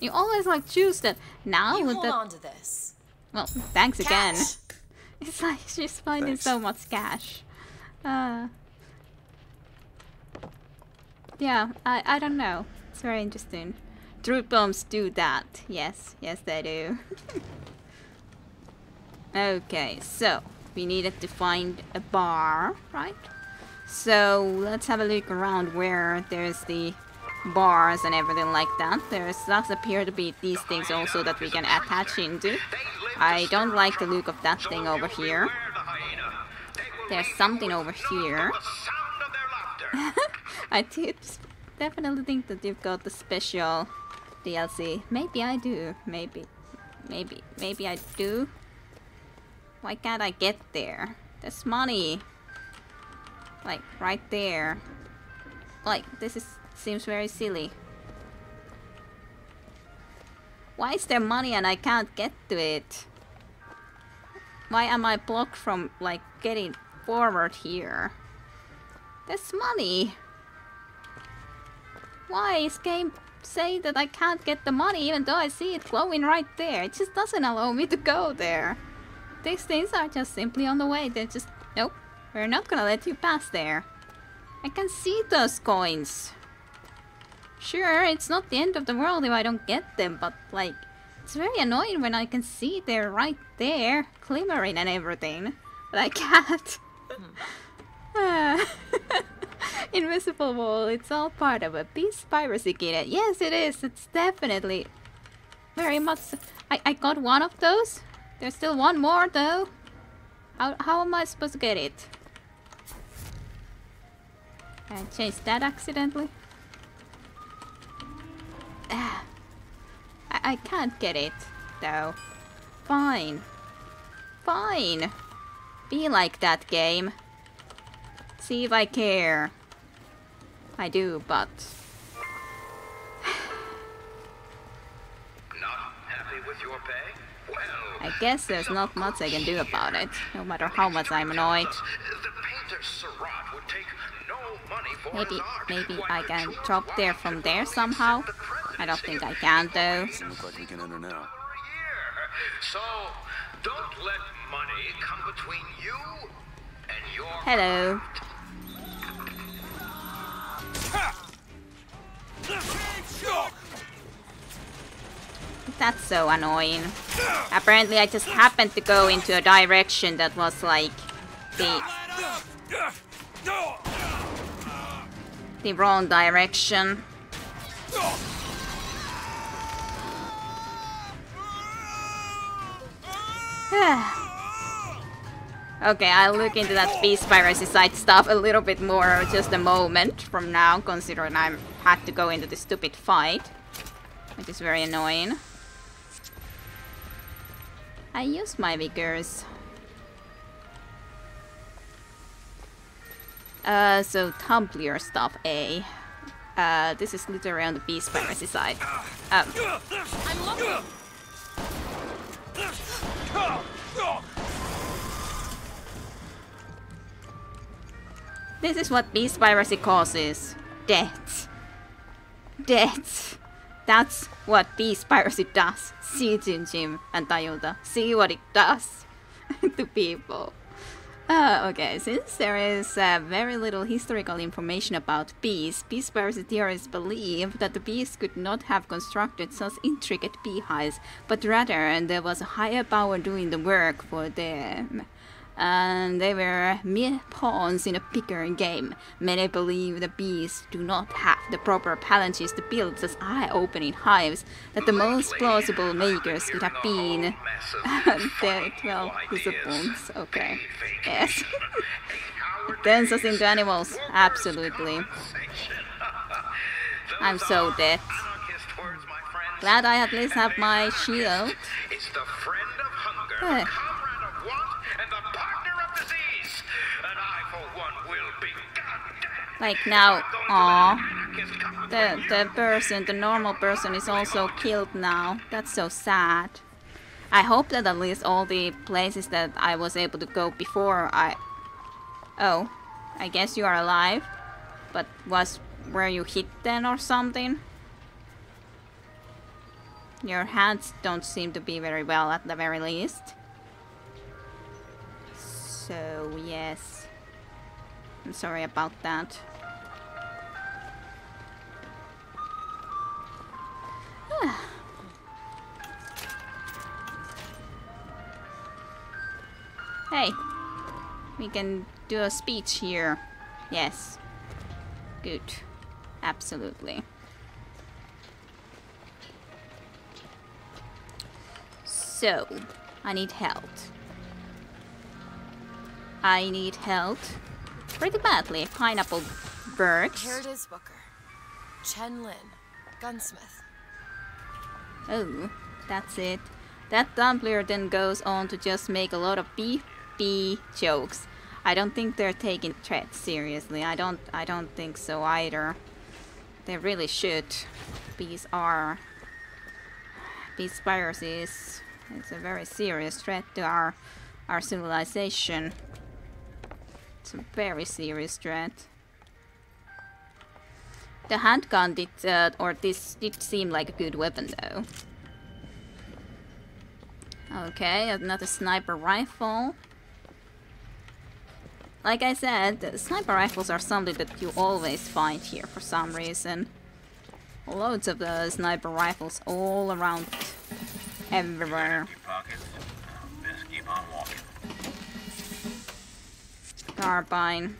You always like choose that. Now You with hold the... on to this. Well, thanks again. Cash. It's like she's finding so much cash. Yeah, I don't know. It's very interesting. Truth bombs do that. Yes, yes they do. Okay, so we needed to find a bar, right? So let's have a look around where there's the bars and everything like that. There does appear to be these things also that we can attach into. I don't like the look of that thing over here. There's something over here. I definitely think that you've got the special DLC. Maybe I do. Maybe I do. Why can't I get there? There's money. Like, right there. Like, seems very silly. Why is there money and I can't get to it? Why am I blocked from, like, getting forward here? There's money. Why is game saying that I can't get the money even though I see it glowing right there? It just doesn't allow me to go there. These things are just simply on the way. They're just, nope, we're not gonna let you pass there. I can see those coins. Sure, it's not the end of the world if I don't get them, but like, it's very annoying when I can see they're right there, glimmering and everything, but I can't. Invisible wall, it's all part of a Beast piracy kit. Yes, it is. It's definitely very much. I got one of those. There's still one more though. How am I supposed to get it? I changed that accidentally. I can't get it though. Fine. Fine. Be like that, game. See if I care. I do, but... Not happy with your pay? Well, I guess there's not much I can do about it, no matter how much I'm annoyed. the painter Surratt would take no money for Maybe I can drop there from there somehow. I don't think I can though. Doesn't look like we can enter now. So, don't let money come between you and your... Hello. That's so annoying. Apparently I just happened to go into a direction that was like the wrong direction. Okay, I'll look into that Beast piracy side stuff a little bit more just a moment from now, considering I had to go into this stupid fight, which is very annoying. I use my vigors. So Tumblr stuff, eh? This is literally on the Beast piracy side. I'm looking. This is what Beast piracy causes. Death. Death. That's what Beast piracy does. See, Jim and Tayuta. See what it does to people. Okay, since there is very little historical information about bees, Beast piracy theorists believe that the bees could not have constructed such intricate beehives, but rather there was a higher power doing the work for them. And they were mere pawns in a bigger game. Many believe the bees do not have the proper phalanges to build such eye-opening hives, that the most plausible makers could have been the 12 disciplines. Okay. Yes. Turns us into animals. Absolutely. I'm so dead. Glad I at least have my shield. It's the friend of hunger, the comrade of want, and the partner of disease. And I, for one, will be goddamn. Like now, the person, the normal person is also killed now. That's so sad. I hope that at least all the places that I was able to go before Oh, I guess you are alive. But were you hit then or something? Your hands don't seem to be very well at the very least. So, yes. I'm sorry about that. Hey, we can do a speech here. Yes. Good. Absolutely. So, I need help. I need help pretty badly. Pineapple birds. Here it is, Booker. Chen Lin, gunsmith. Oh, that's it. That Tumblr then goes on to just make a lot of bee jokes. I don't think they're taking threats seriously. I don't think so either. They really should. Bees piracy is it's a very serious threat to our civilization. It's a very serious threat. The handgun did, or this did seem like a good weapon though. Okay, another sniper rifle. Like I said, the sniper rifles are something that you always find here for some reason. Loads of the sniper rifles all around, everywhere. Best keep on walking. Carbine.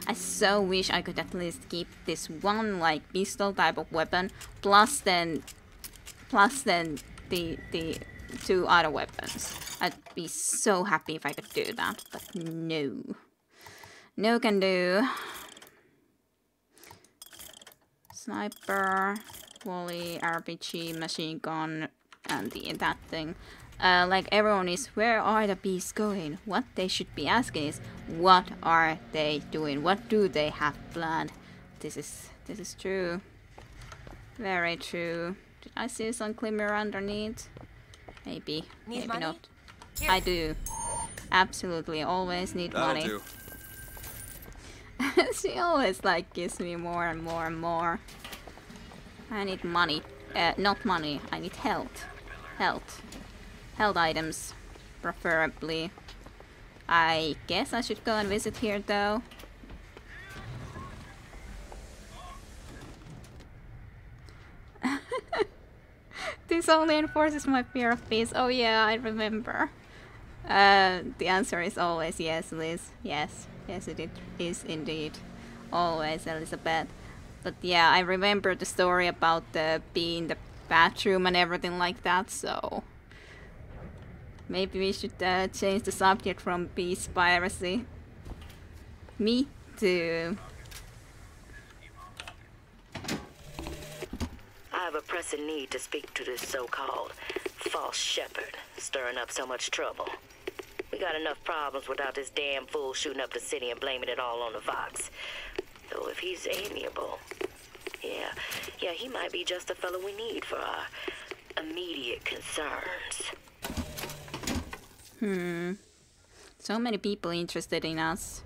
I so wish I could at least keep this one like pistol type of weapon, plus then the two other weapons. I'd be so happy if I could do that, but no. No can do. Sniper, volley, RPG, machine gun, and that thing. Like everyone is, where are the bees going? What they should be asking is, what are they doing? What do they have planned? This is true. Very true. Did I see some glimmer underneath? Maybe. Need Maybe money? not. Here. I do. Absolutely, always need That'll money. do. She always like gives me more and more and more. I need money. Not money. I need health. Health. Health items, preferably. I guess I should go and visit here though. This only enforces my fear of bees. Oh yeah, I remember. The answer is always yes, Liz. Yes. Yes, it is indeed. Always, Elizabeth. But yeah, I remember the story about the bee in the bathroom and everything like that, so... Maybe we should change the subject from bees piracy. Me too. I have a pressing need to speak to this so-called false shepherd, stirring up so much trouble. We got enough problems without this damn fool shooting up the city and blaming it all on the Vox. Though if he's amiable, yeah, he might be just the fellow we need for our immediate concerns. So many people interested in us.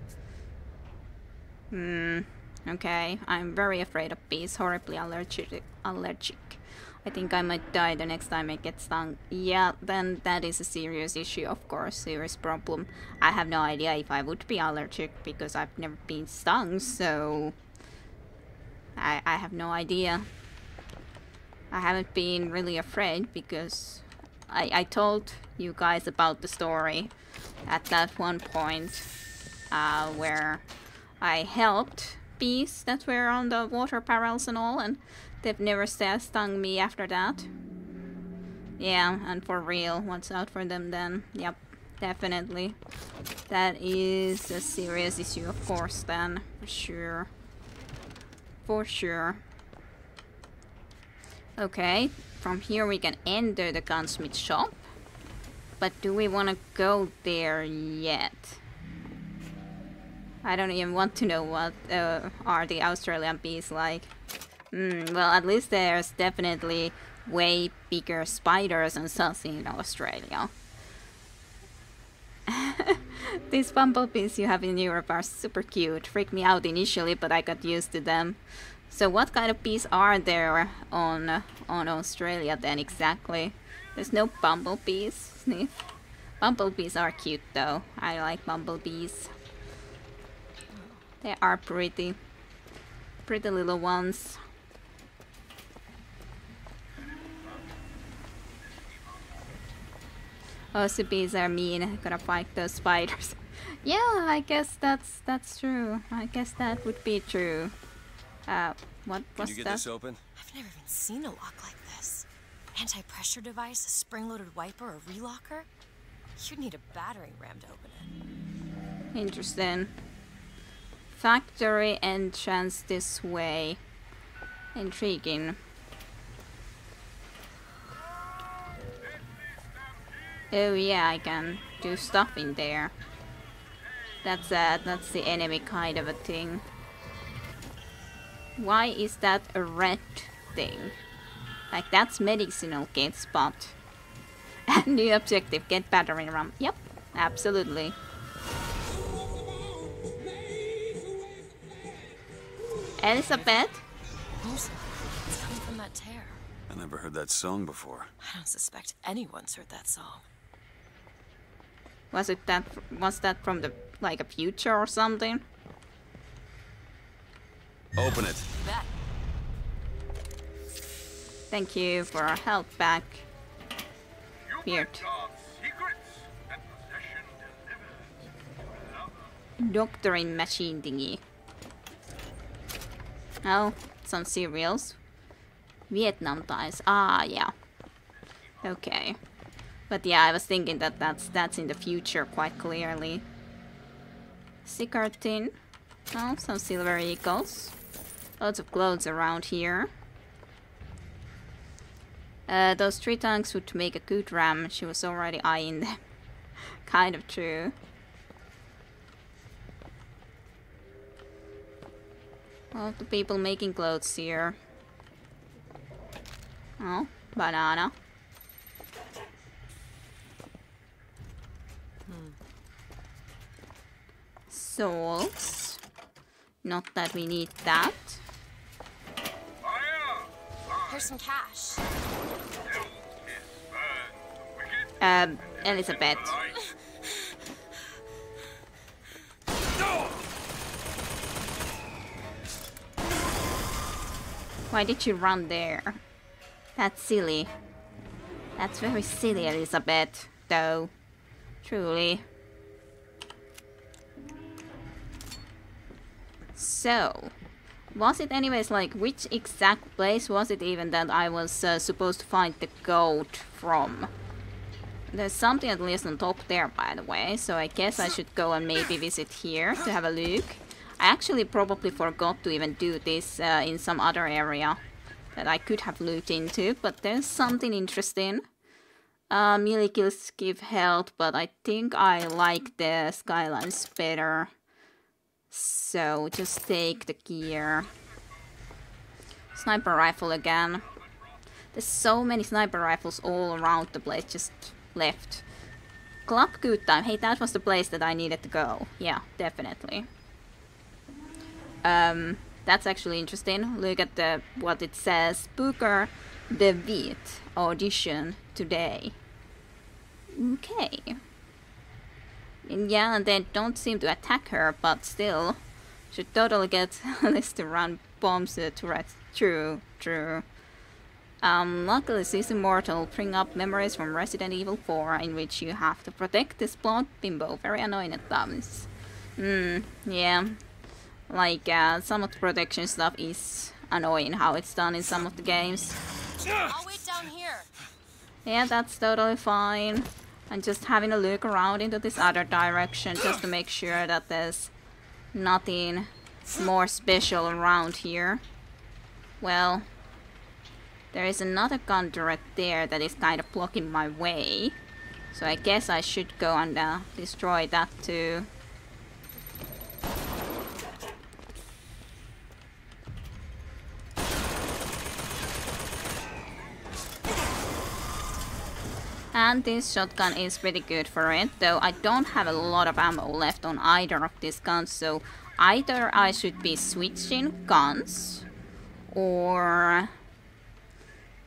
Okay. I'm very afraid of bees. Horribly allergic. I think I might die the next time I get stung. Yeah, then that is a serious issue, of course. Serious problem. I have no idea if I would be allergic because I've never been stung, so... I have no idea. I haven't been really afraid because I told you guys about the story at that one point where I helped bees that were on the water barrels and all, and they've never stung me after that. Yeah, and for real, watch out for them then. Yep, definitely. That is a serious issue, of course, then. For sure. For sure. Okay, from here we can enter the gunsmith shop. But do we want to go there yet? I don't even want to know what are the Australian bees like. Well, at least there's definitely way bigger spiders and such in Australia. These bumblebees you have in Europe are super cute. Freaked me out initially, but I got used to them. So what kind of bees are there on Australia then exactly? There's no bumblebees, Sniff. Bumblebees are cute though. I like bumblebees. They are pretty. Pretty little ones. Also bees are mean. Gotta fight those spiders. Yeah, I guess that's true. I guess that would be true. What was that? Can you get this open? I've never even seen a lock like this. Anti-pressure device, a spring-loaded wiper, a relocker? You'd need a battering ram to open it. Interesting. Factory entrance this way. Intriguing. Oh yeah, I can do stuff in there. That's the enemy kind of a thing. Why is that a red thing? Like that's medicinal kit spot. New objective, get battering ram. Yep, absolutely. Elizabeth? Who's it's coming from that tear? I never heard that song before. I don't suspect anyone's heard that song. Was that from the like a future or something? Open it. Bet. Thank you for our help back. Weird. Doctoring machine thingy. Oh, some cereals. Vietnam ties. Ah, yeah. Okay. But yeah, I was thinking that that's in the future quite clearly. Cigar tin. Oh, some silver eagles. Loads of clothes around here. Those 3 tanks would make a good ram. She was already eyeing them. Kind of true. All the people making clothes here. Oh, banana. Salts. Not that we need that. Here's some cash. Elizabeth. Why did you run there? That's silly. That's very silly, Elizabeth, though. Truly. So, was it anyways like, which exact place was it even that I was supposed to find the goat from? There's something at least on top there, by the way, so I guess I should go and maybe visit here to have a look. I actually probably forgot to even do this in some other area that I could have looked into, but there's something interesting. Melee kills give health, but I think I like the skylines better. So just take the gear. Sniper rifle again. There's so many sniper rifles all around the place, just left. Club Good Time. Hey, that was the place that I needed to go. Yeah, definitely. That's actually interesting. Look at the what it says. Booker DeWitt audition today. Okay. And yeah, and they don't seem to attack her, but still, should totally get Alice to run bombs to turrets. True, true. Luckily she's immortal. Bring up memories from Resident Evil 4 in which you have to protect this blonde bimbo. Very annoying at times. Yeah. Like, some of the protection stuff is annoying how it's done in some of the games. I'll wait down here. Yeah, that's totally fine. I'm just having a look around into this other direction just to make sure that there's nothing more special around here. Well, there is another gun turret there that is kind of blocking my way. So I guess I should go and destroy that too. And this shotgun is pretty good for it, though I don't have a lot of ammo left on either of these guns, so either I should be switching guns or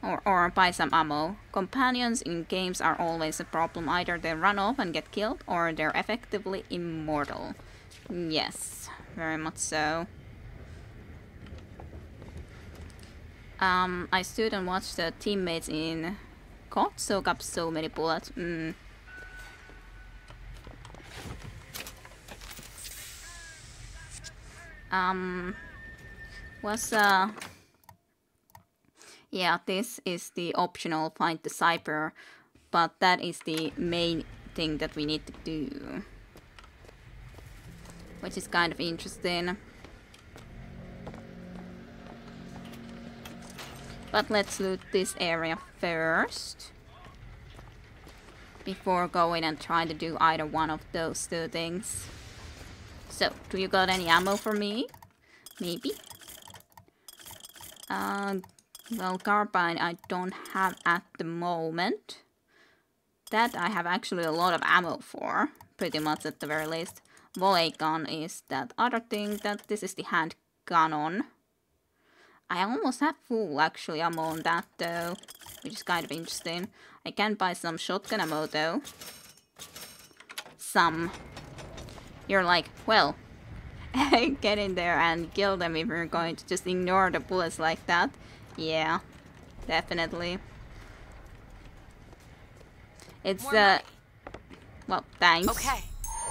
buy some ammo. Companions in games are always a problem. Either they run off and get killed, or they're effectively immortal. Yes, very much so. I stood and watched the teammates in COD soak up so many bullets. Yeah, this is the optional find the cyber, but that is the main thing that we need to do, which is kind of interesting. But let's loot this area first before going and trying to do either one of those two things. So, do you got any ammo for me? Maybe? Well, carbine I don't have at the moment. That I have actually a lot of ammo for, pretty much at the very least. Volley gun is that other thing that this is the handgun on. I almost have full, actually, ammo on that, though. Which is kind of interesting. I can buy some shotgun ammo, though. Some. You're like, well, get in there and kill them if you're going to just ignore the bullets like that. Yeah, definitely. It's, well, thanks. Okay.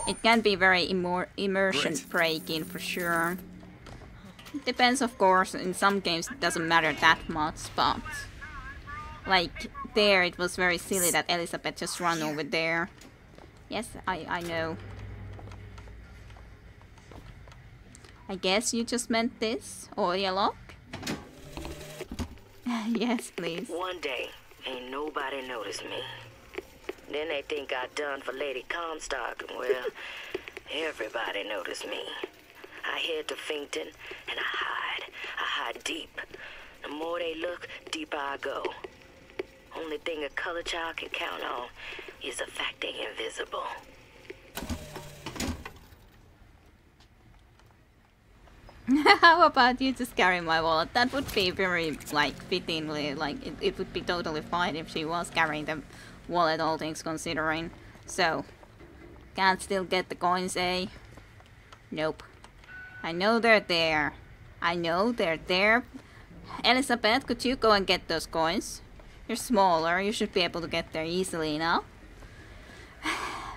It can be very immersion breaking for sure. Depends, of course. In some games it doesn't matter that much, but like there it was very silly that Elizabeth just ran over there. Yes, I know. I guess you just meant this, audio lock? Yes, please. One day, ain't nobody noticed me. Then they think I done for Lady Comstock. Well, everybody noticed me. I head to Finkton, and I hide. I hide deep. The more they look, deeper I go. Only thing a color child can count on is the fact they invisible. How about you just carry my wallet? That would be very, like, fittingly, like, it would be totally fine if she was carrying the wallet, all things considering. So, can't still get the coins, eh? Nope. I know they're there. I know they're there. Elizabeth, could you go and get those coins? You're smaller, you should be able to get there easily enough.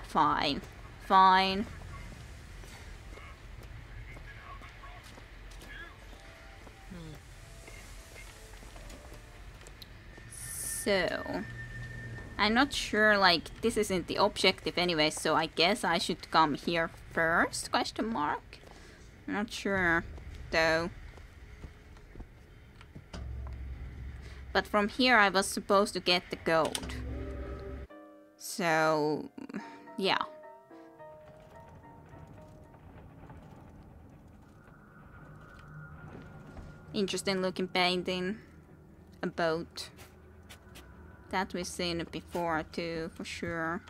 Fine. Fine. So, I'm not sure, like, this isn't the objective anyway, so I guess I should come here first, question mark? I'm not sure, though. But from here I was supposed to get the gold. So, yeah. Interesting looking painting. A boat. That we've seen before too, for sure.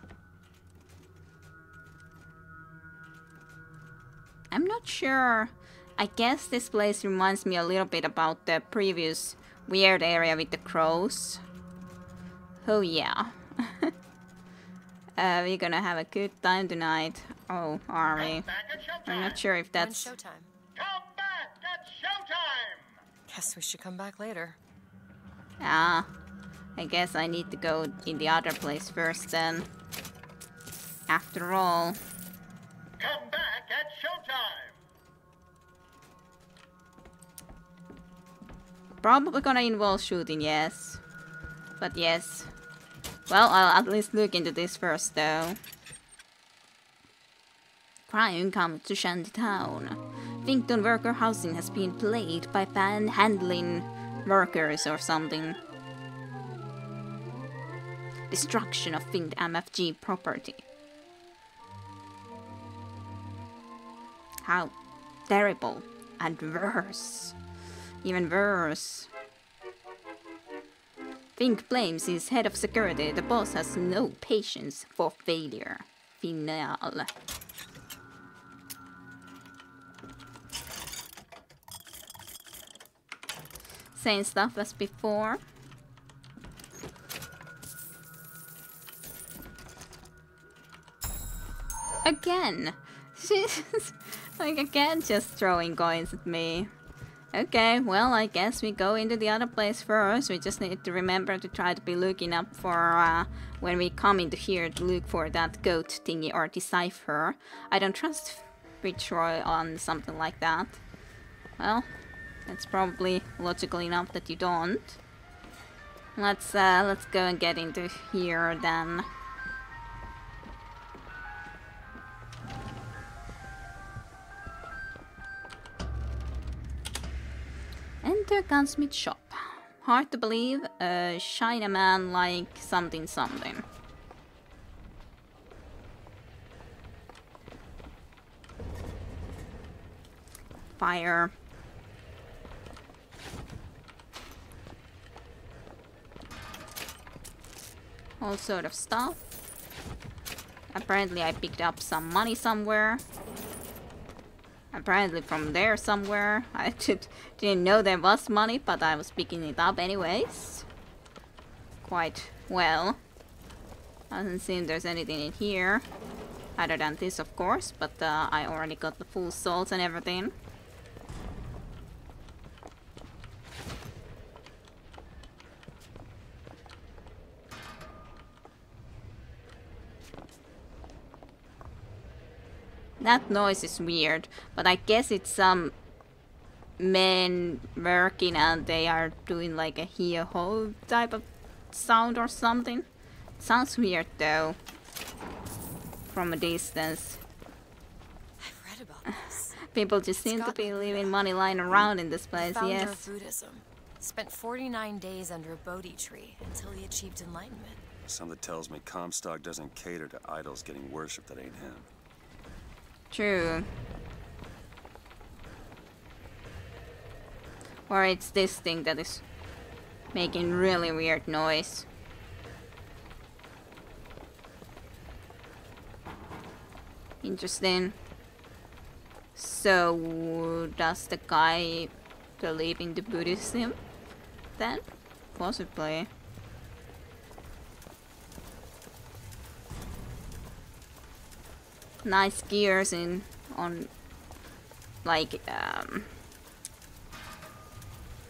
I'm not sure. I guess this place reminds me a little bit about the previous weird area with the crows. Oh yeah. We're gonna have a good time tonight. Oh, are we? I'm not sure if that's... When's showtime? Come back at showtime! Guess we should come back later. Ah. I guess I need to go in the other place first then. After all. Come back at showtime! Probably gonna involve shooting, yes. But yes. Well, I'll at least look into this first though. Crime comes to Shantytown. Finkton worker housing has been plagued by panhandling workers or something. Destruction of Fink MFG property. How terrible and worse. Even worse. Fink blames his head of security. The boss has no patience for failure. Finale. Same stuff as before. Again! She's like again just throwing coins at me. Okay, well I guess we go into the other place first. We just need to remember to try to be looking up for when we come into here to look for that goat thingy or decipher. I don't trust Fitzroy on something like that. Well, it's probably logical enough that you don't. Let's go and get into here then. Enter gunsmith shop. Hard to believe, a Chinaman like something something. Fire. All sort of stuff. Apparently I picked up some money somewhere. Apparently from there somewhere. I didn't know there was money, but I was picking it up anyways. Quite well. Doesn't seem there's anything in here. Other than this, of course, but I already got the full salts and everything. That noise is weird, but I guess it's some men working and they are doing like a hee-ho type of sound or something. Sounds weird though, from a distance. I've read about this. People just seem to be leaving money lying around in this place, Founder yes. of Buddhism. Spent 49 days under a Bodhi tree until he achieved enlightenment. Something tells me Comstock doesn't cater to idols getting worshipped that ain't him. True. Or it's this thing that is making really weird noise. Interesting. So, does the guy believe in the Buddhism then? Possibly. Nice gears on like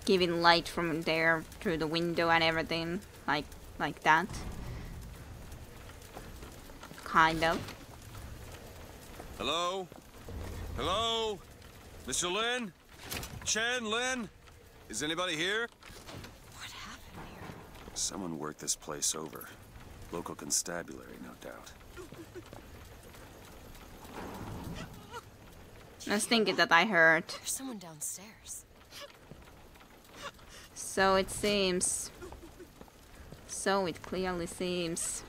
giving light from there through the window and everything like that, kind of. Hello? Hello? Mr. Lin? Chen, Lin? Is anybody here? What happened here? Someone worked this place over. Local constabulary, no doubt. I was thinking that I heard. There's someone downstairs. So it seems. So it clearly seems.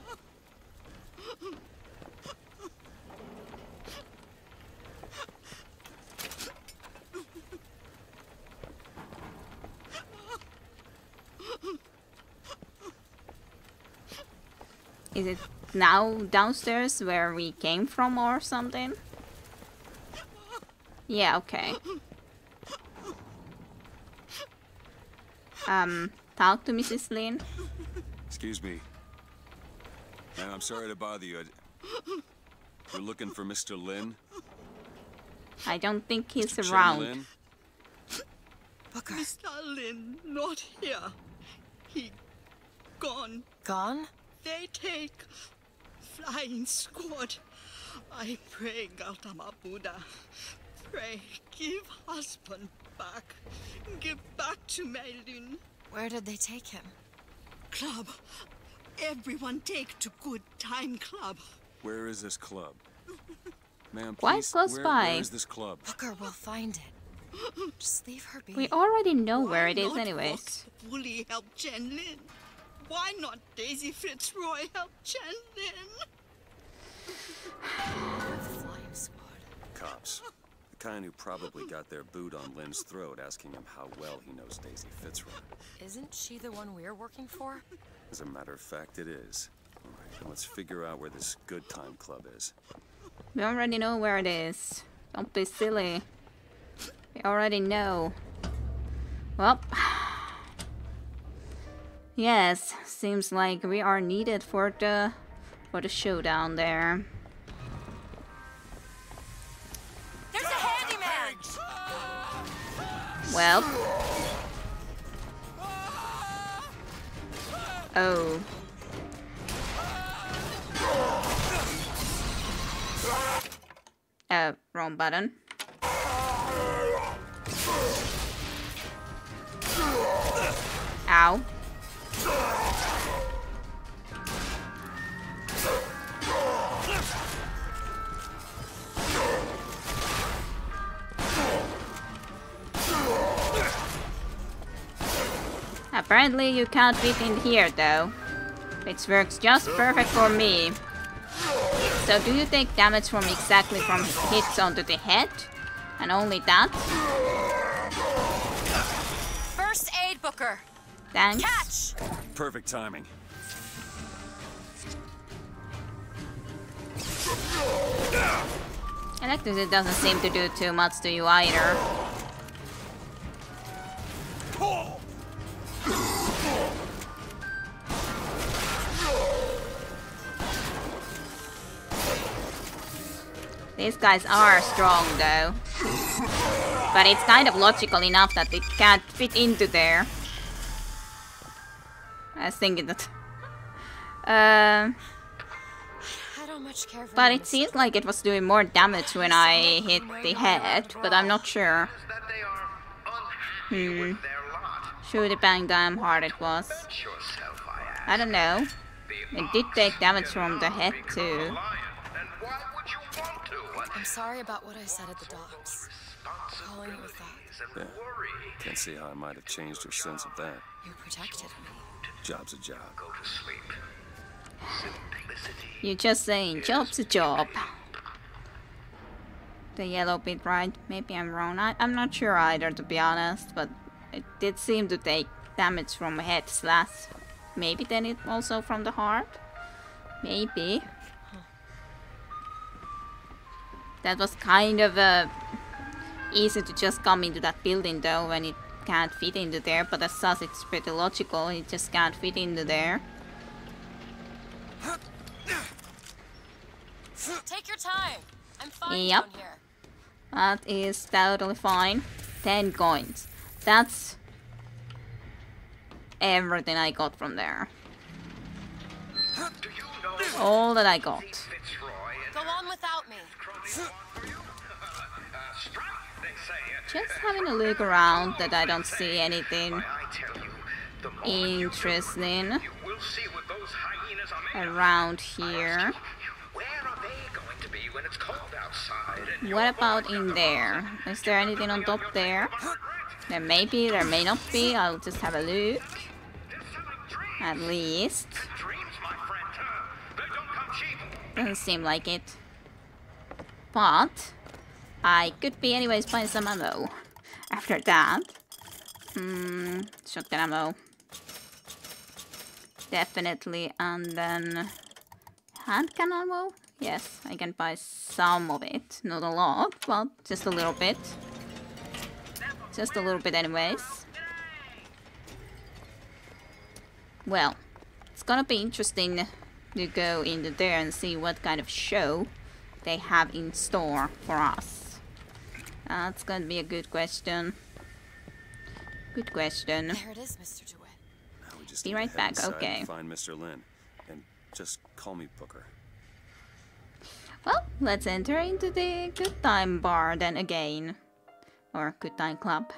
Is it now downstairs where we came from or something? Yeah, okay. Talk to Mrs. Lin. Excuse me. Ma'am, I'm sorry to bother you. We're looking for Mr. Lin. I don't think he's Mr. Chen around. Lin? Booker. Mr. Lin, not here. He gone. Gone? They take flying squad. I pray, Gautama Buddha. Pray, give husband back. Give back to Meilun. Where did they take him? Club. Everyone take to good time club. Where is this club? Ma'am, Quite please, close by. Where is this club? Booker will find it. Just leave her be. We already know where it is Why not anyways. Fox fully help Chen Lin? Why not Daisy Fitzroy help Chen Lin? Flying squad. Cops. The kind who probably got their boot on Lin's throat asking him how well he knows Daisy Fitzroy. Isn't she the one we're working for? As a matter of fact, it is. Alright, then let's figure out where this good time club is. We already know where it is. Don't be silly. We already know. Well. Yes, seems like we are needed for the showdown there. There's a handyman! Well. Oh. Wrong button. Ow. Apparently you can't fit in here though. It works just perfect for me. So do you take damage from exactly from hits onto the head? And only that? First aid, Booker. Thanks. Catch! Perfect timing. Electricity doesn't seem to do too much to you either. These guys are strong though. But it's kind of logical enough that it can't fit into there. I was thinking that... I don't much care for but them, it seems like it was doing more damage when I hit the head, but I'm not sure. Shoot the bang damn hard it was. I don't know. It did take damage from the head too. I'm sorry about what I said at the docks. Calling you a thought. Yeah. Can't see how I might have changed her sense of that. You protected me. Job's a job. Go to sleep. You're just saying, job's a job. The yellow bit, right? Maybe I'm wrong. I'm not sure either, to be honest, but it did seem to take damage from head slash. Maybe then it also from the heart? Maybe. That was kind of easy to just come into that building though when it can't fit into there, but as such it's pretty logical, it just can't fit into there. Take your time. I'm fine Yep. down here. That is totally fine. 10 coins. That's everything I got from there. All that I got. Go on without me. Just having a look around that I don't see anything interesting around here. What about in there? Is there anything on top there? There may be, there may not be. I'll just have a look. At least. Doesn't seem like it. But I could be anyways find some ammo after that. Shotgun ammo. Definitely, and then handgun ammo. Yes, I can buy some of it. Not a lot, but just a little bit. Just a little bit anyways. Well, it's gonna be interesting to go into there and see what kind of show they have in store for us. That's gonna be a good question. Good question. There it is, Mr. DeWitt. Now we just Be need to right head back, inside okay. and find Mr. Lin. And just call me Booker. Well, let's enter into the Good Time Bar then again. Or Good Time Club.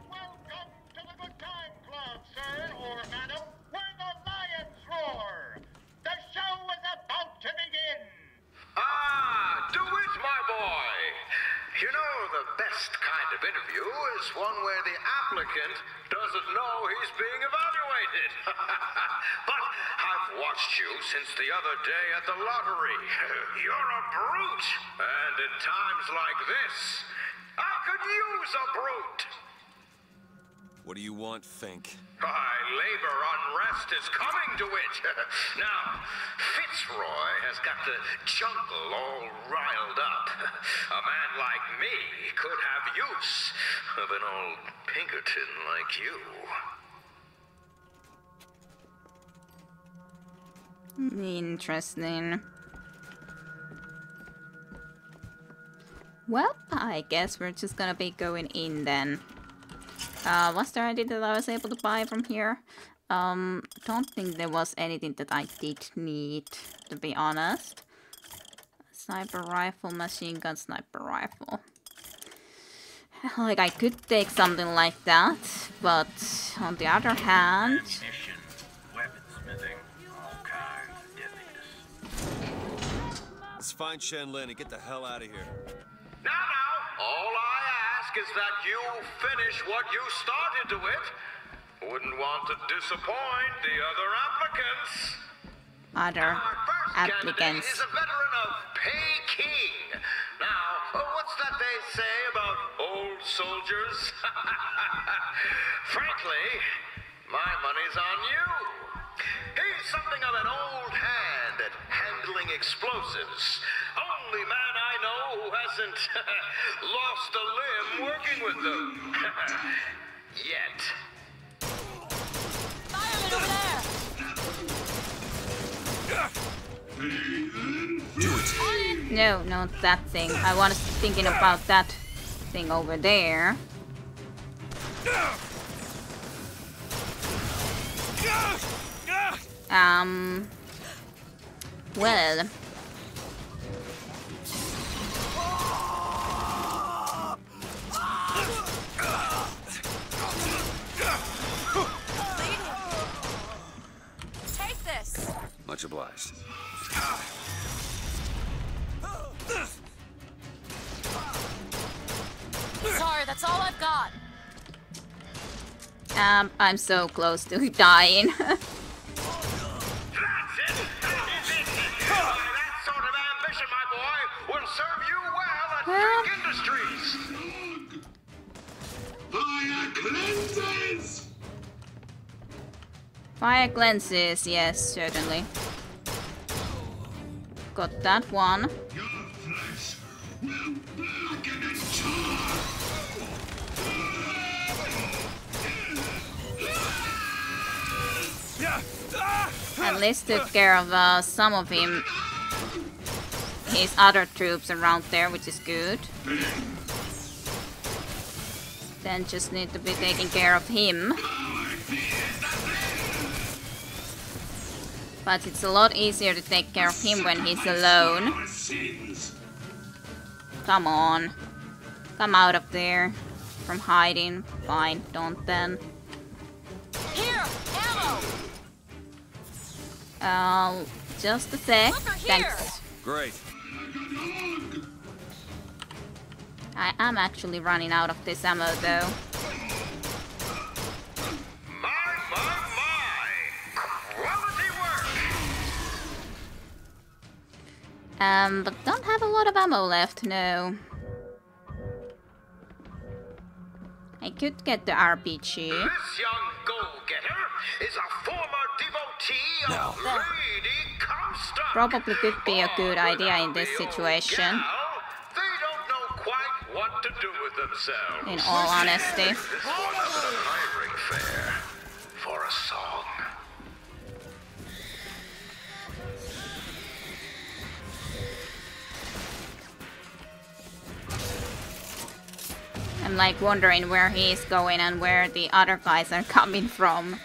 Welcome to the Good Time Club, sir or madam, where the lions roar. The show is about to begin. Ah, DeWitt, my boy. You know, the best kind of interview is one where the applicant doesn't know he's being evaluated. But I've watched you since the other day at the lottery. You're a brute. And in times like this, I could use a brute. What do you want, Fink? Labor unrest is coming to it. Now, Fitzroy has got the jungle all riled up. A man like me could have use of an old Pinkerton like you. Interesting. Well, I guess we're just gonna be going in then. Was there anything that I was able to buy from here? Don't think there was anything that I did need, to be honest. Sniper rifle, machine gun, sniper rifle. Like, I could take something like that, but on the other hand... Let's find Shen Lin and get the hell out of here. Now, all I ask is that you finish what you started to it. Wouldn't want to disappoint the other applicants. Other applicants. Is a veteran of Peking. Now, what's that they say about old soldiers? Frankly, my money's on you. He's something of an old hand at handling explosives. Only man I know who hasn't lost a limb working with them. Yet. Fireman over there! Do it. No, not that thing. I was thinking about that thing over there. Well. Take this! Much obliged. Sorry, that's all I've got. I'm so close to dying. That sort of ambition, my boy, will serve you well at Fink Industries. Fire cleanses! Fire cleanses, yes, certainly. Got that one. Your flesh will blacken and char! At least took care of some of his other troops around there, which is good. Then just need to be taking care of him. But it's a lot easier to take care of him when he's alone. Come on. Come out of there. From hiding. Fine, don't then. Here! Ammo! Just a sec. Thanks. Great. I am actually running out of this ammo though. Quality work! But don't have a lot of ammo left, no. I could get the RPG. This young go-getter is a former devotee of Lady Comstock. Probably could be a good idea in this situation. They don't know quite what to do with themselves. In all honesty. This was a hiring fair for a song. I'm like wondering where he's going and where the other guys are coming from.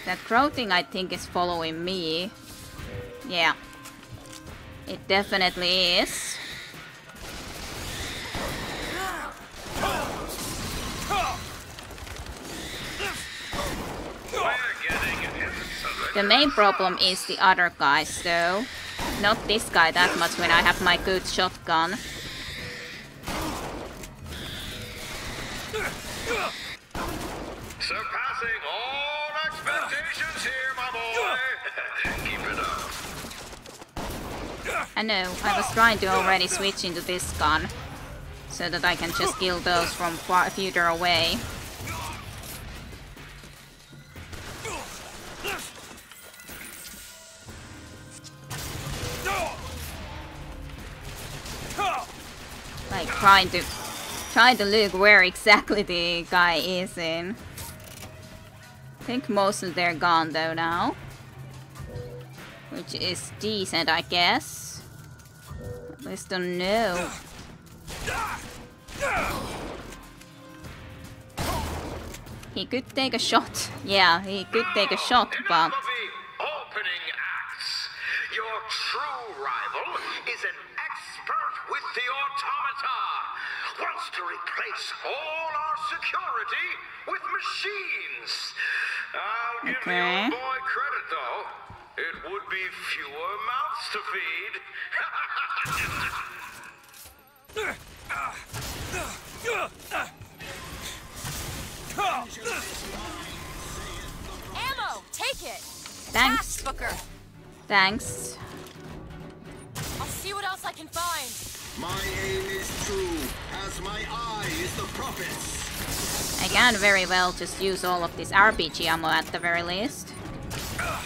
That crow thing I think is following me. Yeah. It definitely is. The main problem is the other guys though. Not this guy that much when I have my good shotgun. Surpassing all expectations here, my boy. Keep it up. I know, I was trying to already switch into this gun. So that I can just kill those from far further away. Like trying to look where exactly the guy is in. I think most of they're gone though now. Which is decent, I guess. At least don't know. He could take a shot. Yeah, he could take a shot, but... Opening acts. Your true rival is an expert with the automata. Wants to replace all our security with machines. I'll give the old boy credit, though. It would be fewer mouths to feed. Ammo! Take it! Thanks. Booker. Thanks. I'll see what else I can find. My aim is true, as my eye is the prophet's. I can very well just use all of this RPG ammo at the very least.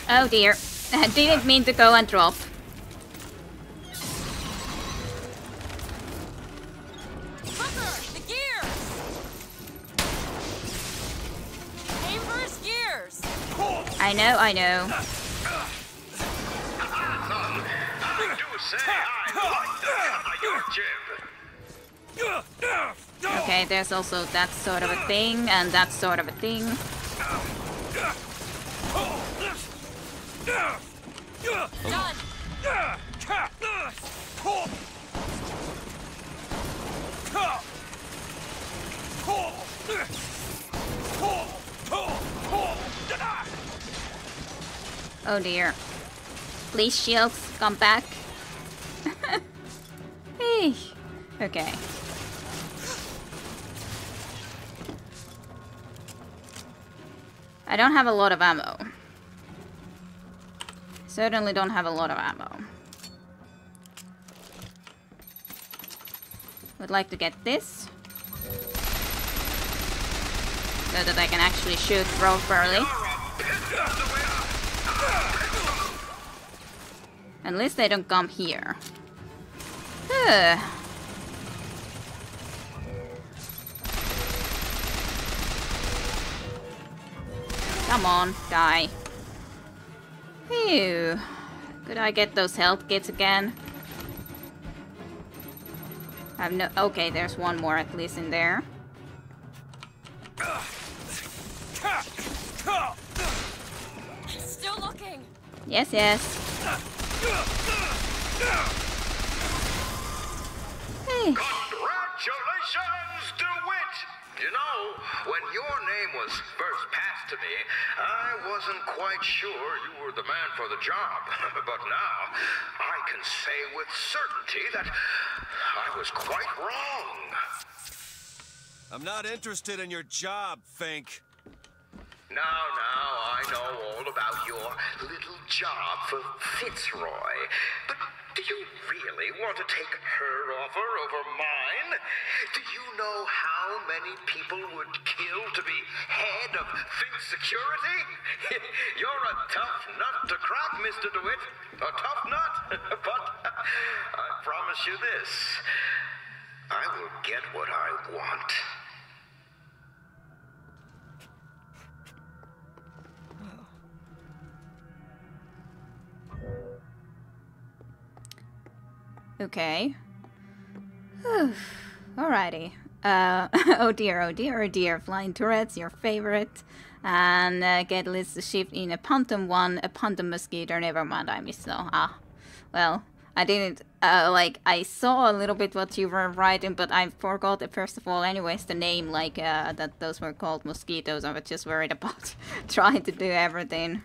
Oh dear. I didn't mean to go and drop. Booker, the gears! Aim for his gears! I know, I know. I do say I like your jib. Okay, there's also that sort of a thing, and that sort of a thing. Done! Oh dear. Please, shields, come back. Hey. Okay. I don't have a lot of ammo. Certainly don't have a lot of ammo. Would like to get this. So that I can actually shoot properly. At least they don't come here. Come on, die. Phew. Could I get those health kits again? I've no. Okay, there's one more at least in there. Still looking. Yes, yes. Hey. Congratulations, DeWitt! You know, when your name was first passed to me, I wasn't quite sure you were the man for the job. But now, I can say with certainty that I was quite wrong. I'm not interested in your job, Fink. Now, I know all about your little job for Fitzroy. But do you really want to take her offer over mine? Do you know how many people would kill to be head of Fink Security? You're a tough nut to crack, Mr. DeWitt. A tough nut. But I promise you this. I will get what I want. Okay. Alrighty. Oh dear, oh dear, oh dear. Flying turrets, your favorite. And get list to shift in a Pantom 1, a Pantom Mosquito. Never mind, I missed though. Well, I didn't, I saw a little bit what you were writing, but I forgot, first of all, anyways, the name, that those were called mosquitoes. I was just worried about trying to do everything.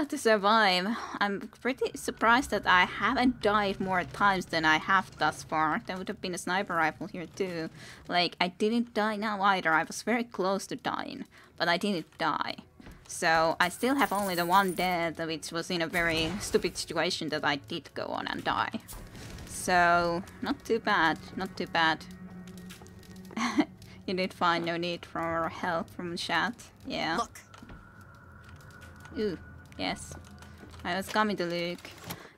To survive. I'm pretty surprised that I haven't died more times than I have thus far. There would have been a sniper rifle here too. Like, I didn't die now either. I was very close to dying, but I didn't die. So, I still have only the one death, which was in a very stupid situation that I did go on and die. So, not too bad. Not too bad. You did find no need for help from chat. Yeah. Look. Ooh. Yes, I was coming to look.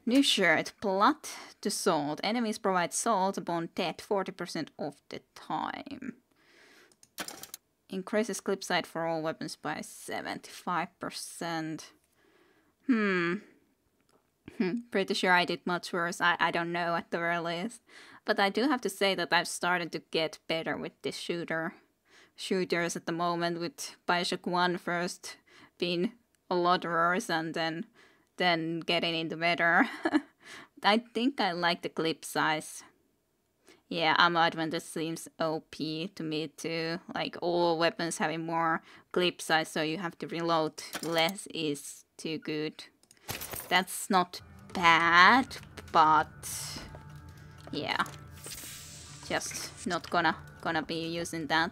New shirt, blood to salt. Enemies provide salt upon death 40% of the time. Increases clip sight for all weapons by 75%. Pretty sure I did much worse. I don't know at the earliest. But I do have to say that I've started to get better with this shooters at the moment, with Bioshock 1 first being a lot worse and then getting into better. I think I like the clip size. Yeah, ammo advantage seems OP to me too. Like, all weapons having more clip size, so you have to reload less is too good. That's not bad, but yeah, just not gonna be using that.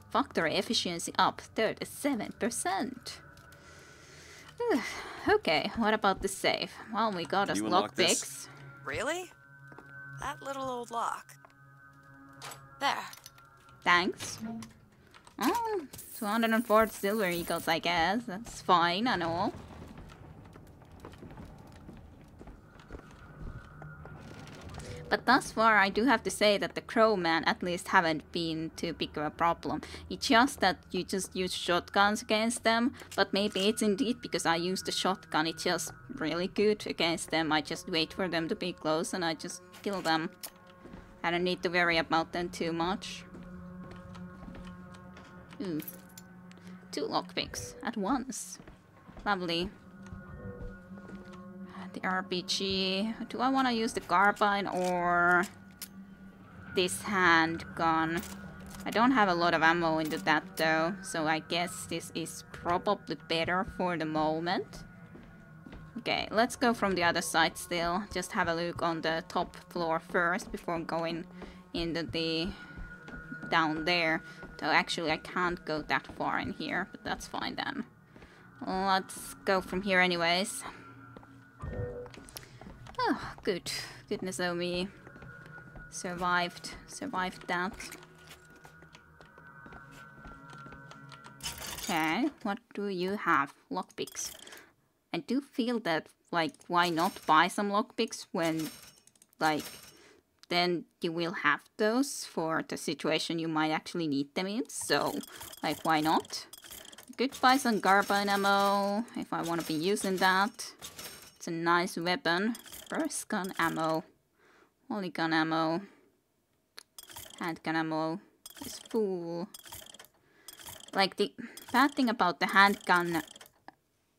Factory efficiency up 37%. Okay, what about the safe? Well, we got us lockpicks. Really? That little old lock. There. Thanks. Oh, 204 silver eagles, I guess. That's fine and all. But thus far, I do have to say that the crowmen at least haven't been too big of a problem. It's just that you just use shotguns against them, but maybe it's indeed because I use the shotgun, it's just really good against them. I just wait for them to be close and I just kill them. I don't need to worry about them too much. Ooh. 2 lockpicks at once. Lovely. The RPG. Do I want to use the carbine or this handgun? I don't have a lot of ammo into that though, so I guess this is probably better for the moment. Okay, let's go from the other side still. Just have a look on the top floor first before going into the down there. Though actually I can't go that far in here, but that's fine then. Let's go from here anyways. Oh, good. Goodness oh me. Survived that. Okay, what do you have? Lockpicks. I do feel that, like, why not buy some lockpicks when, like, then you will have those for the situation you might actually need them in. So, like, why not? Could buy some carbine ammo if I want to be using that. It's a nice weapon. Burst gun ammo. Volley gun ammo. Handgun ammo is full. Like, the bad thing about the handgun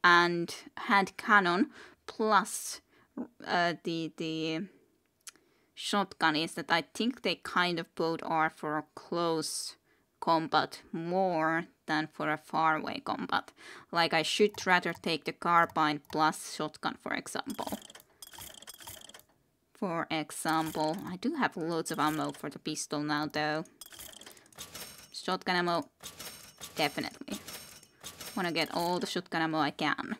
and hand cannon plus the shotgun is that I think they kind of both are for a close combat more than for a faraway combat. Like, I should rather take the carbine plus shotgun, for example. I do have loads of ammo for the pistol now, though. Shotgun ammo, definitely. Wanna get all the shotgun ammo I can.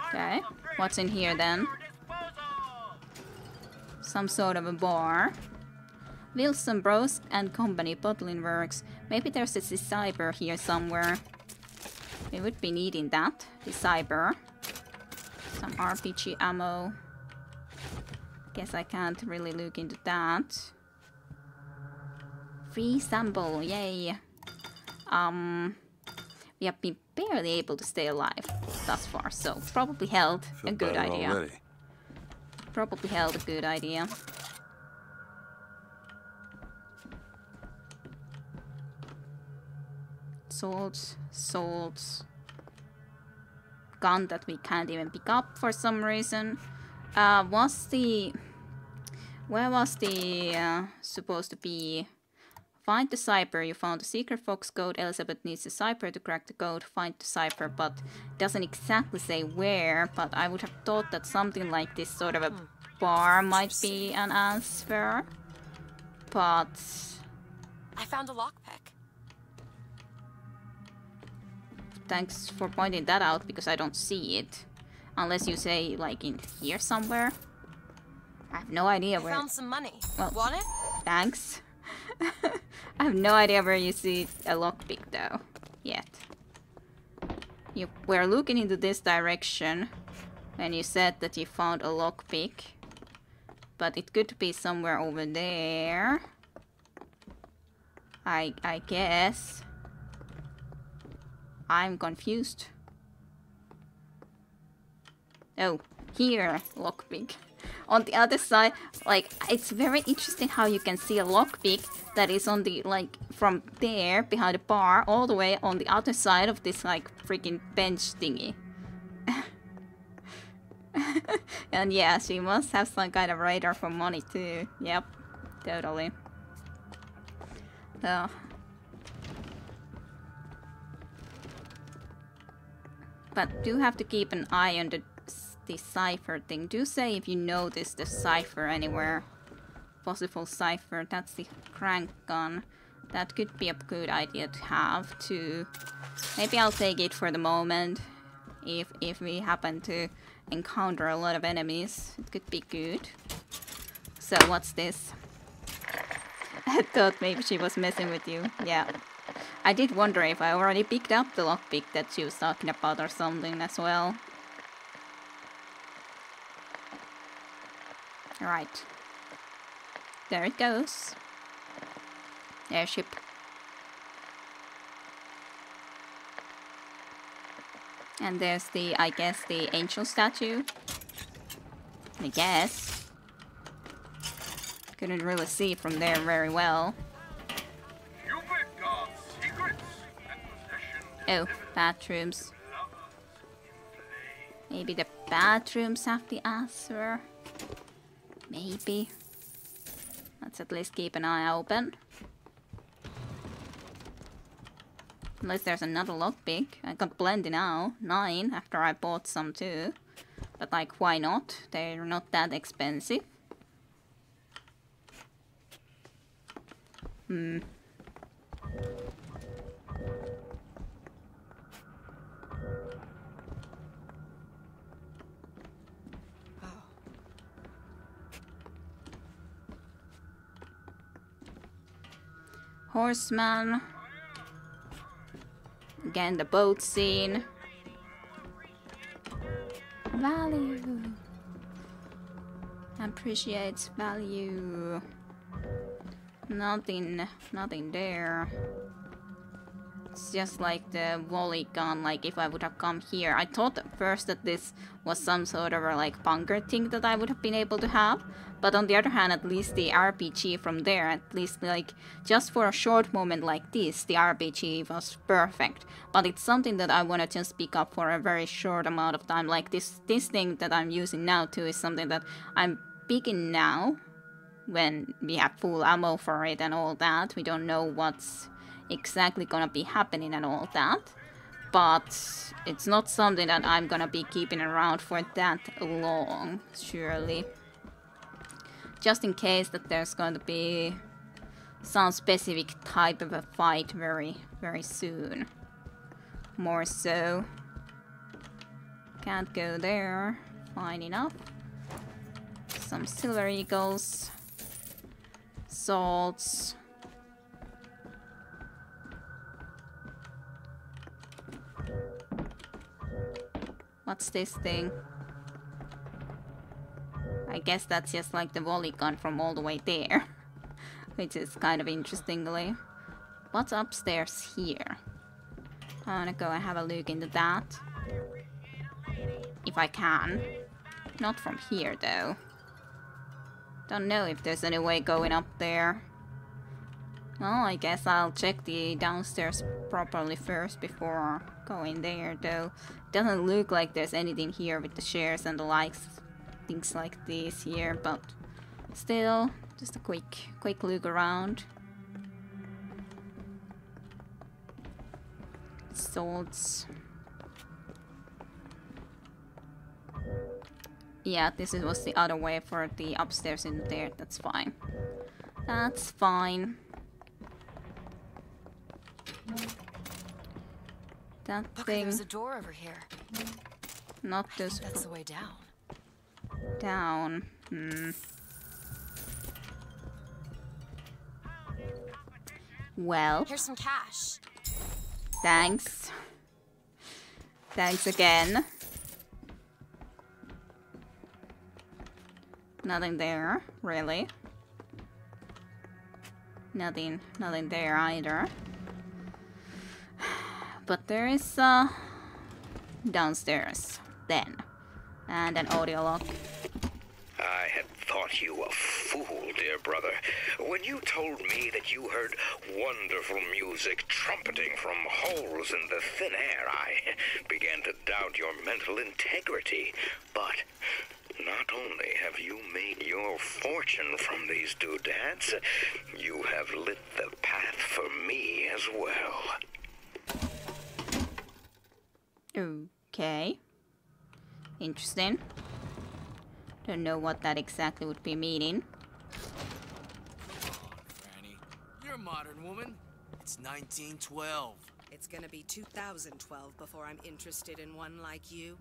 Okay, what's in here then? Some sort of a bar. Wilson Bros and Company Bottling Works. Maybe there's a cyber here somewhere. We would be needing that. The cyber. Some RPG ammo. Guess I can't really look into that. Free sample, yay! We have been barely able to stay alive thus far, so probably held a good idea. Already. Probably held a good idea. Swords. Gun that we can't even pick up for some reason. Where was the supposed to be? Find the cipher. You found the secret Fox code. Elizabeth needs the cipher to crack the code. Find the cipher, but it doesn't exactly say where. But I would have thought that something like this sort of a bar might be an answer. But I found a lockpick. Thanks for pointing that out, because I don't see it. Unless you say, like, in here somewhere. I have no idea where. I found some money. Well, want it? Thanks. I have no idea where you see a lockpick, though. Yet. You were looking into this direction when you said that you found a lockpick. But it could be somewhere over there. I guess. I'm confused. Oh, here, lockpick. On the other side, like, it's very interesting how you can see a lockpick that is on the, like, from there, behind the bar, all the way on the other side of this, like, freaking bench thingy. And yeah, she must have some kind of radar for money too. Yep, totally. So. But do have to keep an eye on the cipher thing. Do say if you notice the cipher anywhere. Possible cipher. That's the crank gun. That could be a good idea to have too. Maybe I'll take it for the moment. If we happen to encounter a lot of enemies, it could be good. So what's this? I thought maybe she was messing with you. Yeah. I did wonder if I already picked up the lockpick that she was talking about or something as well. Alright. There it goes. Airship. And there's the, I guess, the angel statue. I guess. Couldn't really see from there very well. Oh, bathrooms. Maybe the bathrooms have the answer. Maybe. Let's at least keep an eye open. Unless there's another lockpick. I got plenty now. 9 after I bought some too. But like, why not? They're not that expensive. Hmm. Horseman. Again, the boat scene. Value. Appreciates value. Nothing there. It's just like the volley gun, like if I would have come here. I thought at first that this was some sort of a like bunker thing that I would have been able to have. But on the other hand, at least the RPG from there, at least like just for a short moment like this, the RPG was perfect. But it's something that I want to just pick up for a very short amount of time. Like this thing that I'm using now too is something that I'm picking now when we have full ammo for it and all that. We don't know what's exactly gonna be happening and all that. But it's not something that I'm gonna be keeping around for that long, surely. Just in case that there's going to be some specific type of a fight very, very soon. More so. Can't go there. Fine enough. Some silver eagles. Salts. What's this thing? I guess that's just like the volley gun from all the way there. Which is kind of interestingly. What's upstairs here? I wanna go and have a look into that. If I can. Not from here though. Don't know if there's any way going up there. Well, I guess I'll check the downstairs properly first before going there though. Doesn't look like there's anything here with the shares and the likes. Things like this here, but still, just a quick look around. Swords. Yeah, was the other way for the upstairs in there. That's fine. That's fine. That Look, thing. there's a door over here. Not I this. think that's the way down. Down. Hmm. Well. Here's some cash. Thanks. Thanks again. Nothing there, really. Nothing there either. But there is downstairs then. And an audio log. I had thought you a fool, dear brother, when you told me that you heard wonderful music trumpeting from holes in the thin air. I began to doubt your mental integrity. But not only have you made your fortune from these doodads, you have lit the path for me as well. Okay. Interesting. Don't know what that exactly would be meaning. Come on, Franny. You're a modern woman. It's 1912. It's gonna be 2012 before I'm interested in one like you.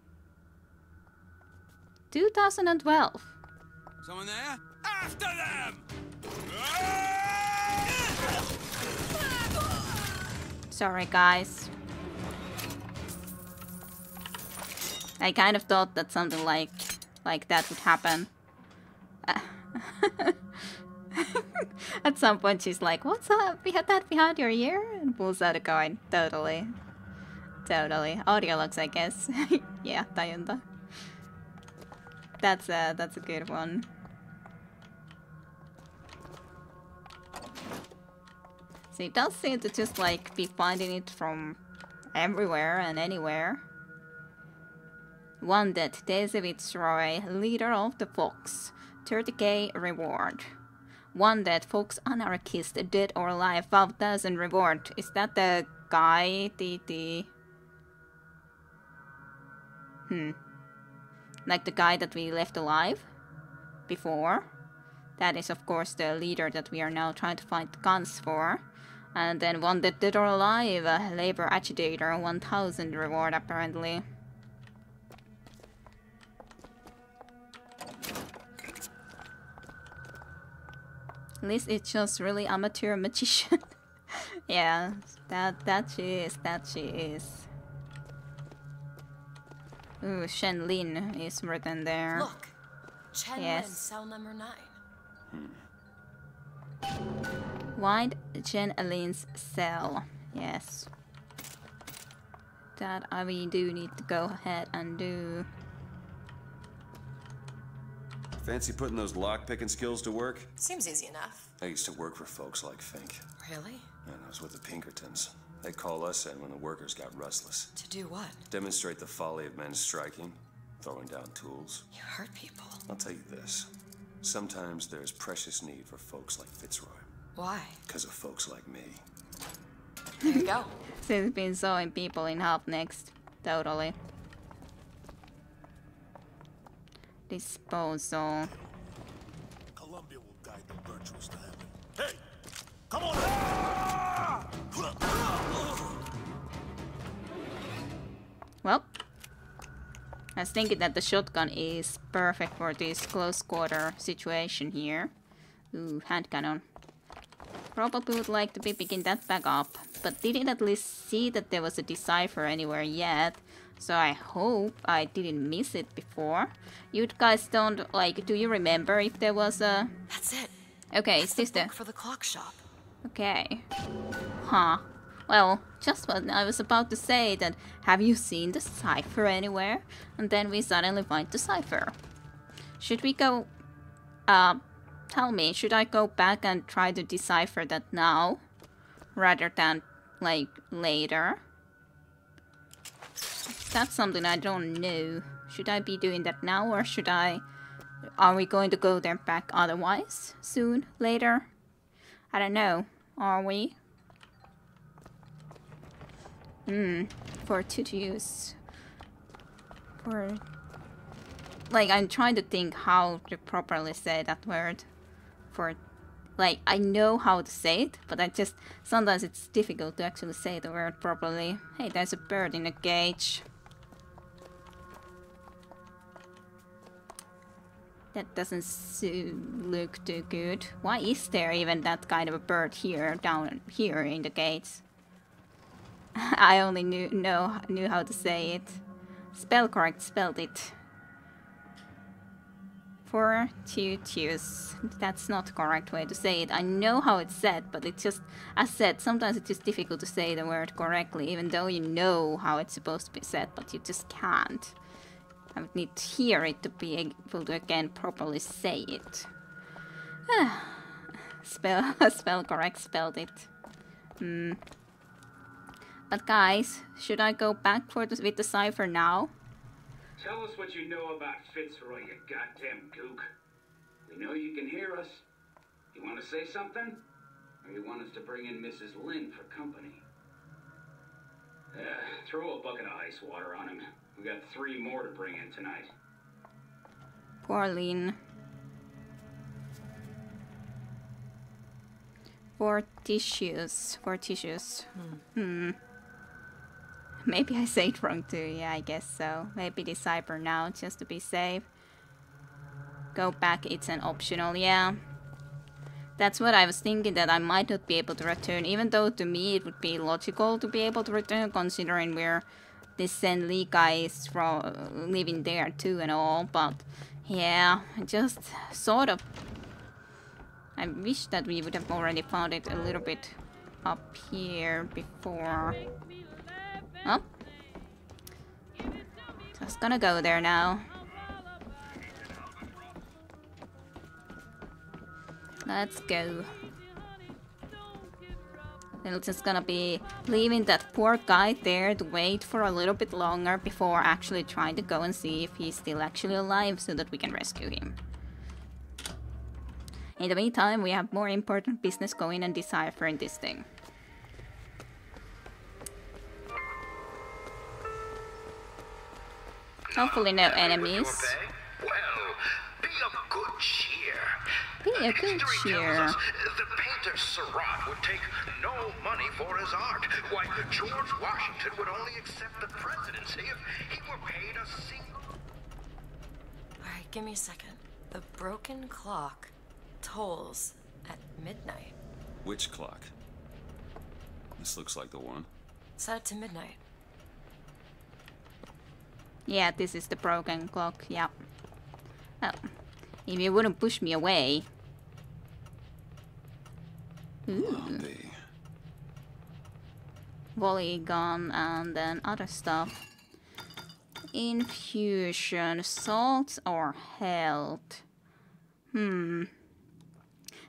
2012. Someone there? After them! Sorry, guys. I kind of thought that something like that would happen. At some point she's like, what's up? We had that behind your ear? And pulls out a coin. Totally. Totally. Audio logs, I guess. Yeah, tajunta. That's a good one. So it does seem to just like be finding it from everywhere and anywhere. Wanted, Daisy Fitzroy, leader of the Fox. 30k reward. Wanted, Fox anarchist, dead or alive, 5,000 reward. Is that the guy, like the guy that we left alive before? That is of course the leader that we are now trying to find guns for. And then Wanted, dead or alive, labor agitator, 1,000 reward apparently. At least it's just really amateur magician. Yeah, that she is. Ooh, Shen Lin is written there. Look, Chen yes. Lin, cell number 9. Find Chen Lin's cell. Yes. That we do need to go ahead and do. Fancy putting those lock-picking skills to work? Seems easy enough. I used to work for folks like Fink. Really? And I was with the Pinkertons. They'd call us in when the workers got restless. To do what? Demonstrate the folly of men striking, throwing down tools. You hurt people. I'll tell you this. Sometimes there's precious need for folks like Fitzroy. Why? Because of folks like me. There you go. So it's been sewing people in half next. Totally. Disposal. Columbia will guide the virtuous to heaven. Hey! Come on! Well, I was thinking that the shotgun is perfect for this close quarter situation here. Ooh, hand cannon. Probably would like to be picking that back up, but didn't at least see that there was a decipher anywhere yet. So I hope I didn't miss it before. You guys don't, like, do you remember if there was a... That's it. Okay, it's is this the... for the clock shop. Okay. Huh. Well, just what I was about to say that, have you seen the cipher anywhere? And then we suddenly find the cipher. Should we go... tell me, should I go back and try to decipher that now? Rather than, like, later? That's something I don't know. Should I be doing that now, or should I... Are we going to go there back otherwise? Soon? Later? I don't know. Are we? For to use. For... Like, I'm trying to think how to properly say that word. For... Like, I know how to say it, but I just... Sometimes it's difficult to actually say the word properly. Hey, there's a bird in a cage. That doesn't look too good. Why is there even that kind of a bird here, down here in the gates? I only knew how to say it. Spell correct, spelled it. Fortuitous. That's not the correct way to say it. I know how it's said, but it's just, as said, sometimes it's just difficult to say the word correctly, even though you know how it's supposed to be said, but you just can't. I would need to hear it to be able to again properly say it. Spell correct, spelled it. But guys, should I go back with the cipher now? Tell us what you know about Fitzroy, you goddamn gook. We know you can hear us. You want to say something? Or you want us to bring in Mrs. Lin for company? Throw a bucket of ice water on him. We got 3 more to bring in tonight. Poor Lin. Fortitious. Maybe I say it wrong too. Yeah, I guess so. Maybe decipher now, just to be safe. Go back, it's an optional, yeah. That's what I was thinking, that I might not be able to return, even though to me it would be logical to be able to return, considering where this Sen Li guy is from, living there too and all, but yeah, just sort of I wish that we would have already found it a little bit up here before. Oh. Just gonna go there now. Let's go. Then it's just gonna be leaving that poor guy there to wait for a little bit longer before actually trying to go and see if he's still actually alive so that we can rescue him. In the meantime, we have more important business going and deciphering this thing. Hopefully no enemies. Well, be of good cheer. Be a good History cheer. tells us the painter Surratt would take no money for his art. Why, George Washington would only accept the presidency if he were paid a single... Alright, give me a second. The broken clock tolls at midnight. Which clock? This looks like the one. Set it to midnight. Yeah, this is the broken clock, yeah. Oh, if you wouldn't push me away. Ooh. Volley gun and then other stuff. Infusion, salt or health?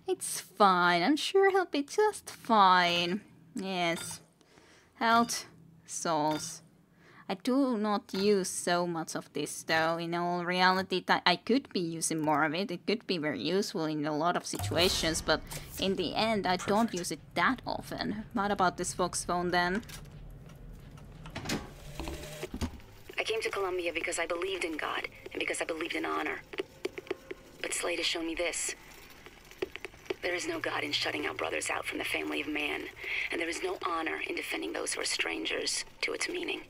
It's fine. I'm sure he'll be just fine. Yes. Health, souls. I do not use so much of this though. In all reality, I could be using more of it. It could be very useful in a lot of situations, but in the end, I don't use it that often. What about this Fox phone then? I came to Columbia because I believed in God and because I believed in honor. But Slade has shown me this. There is no God in shutting our brothers out from the family of man, and there is no honor in defending those who are strangers to its meaning.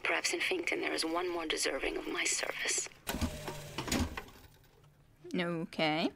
Perhaps in Finkton there is one more deserving of my service. Okay.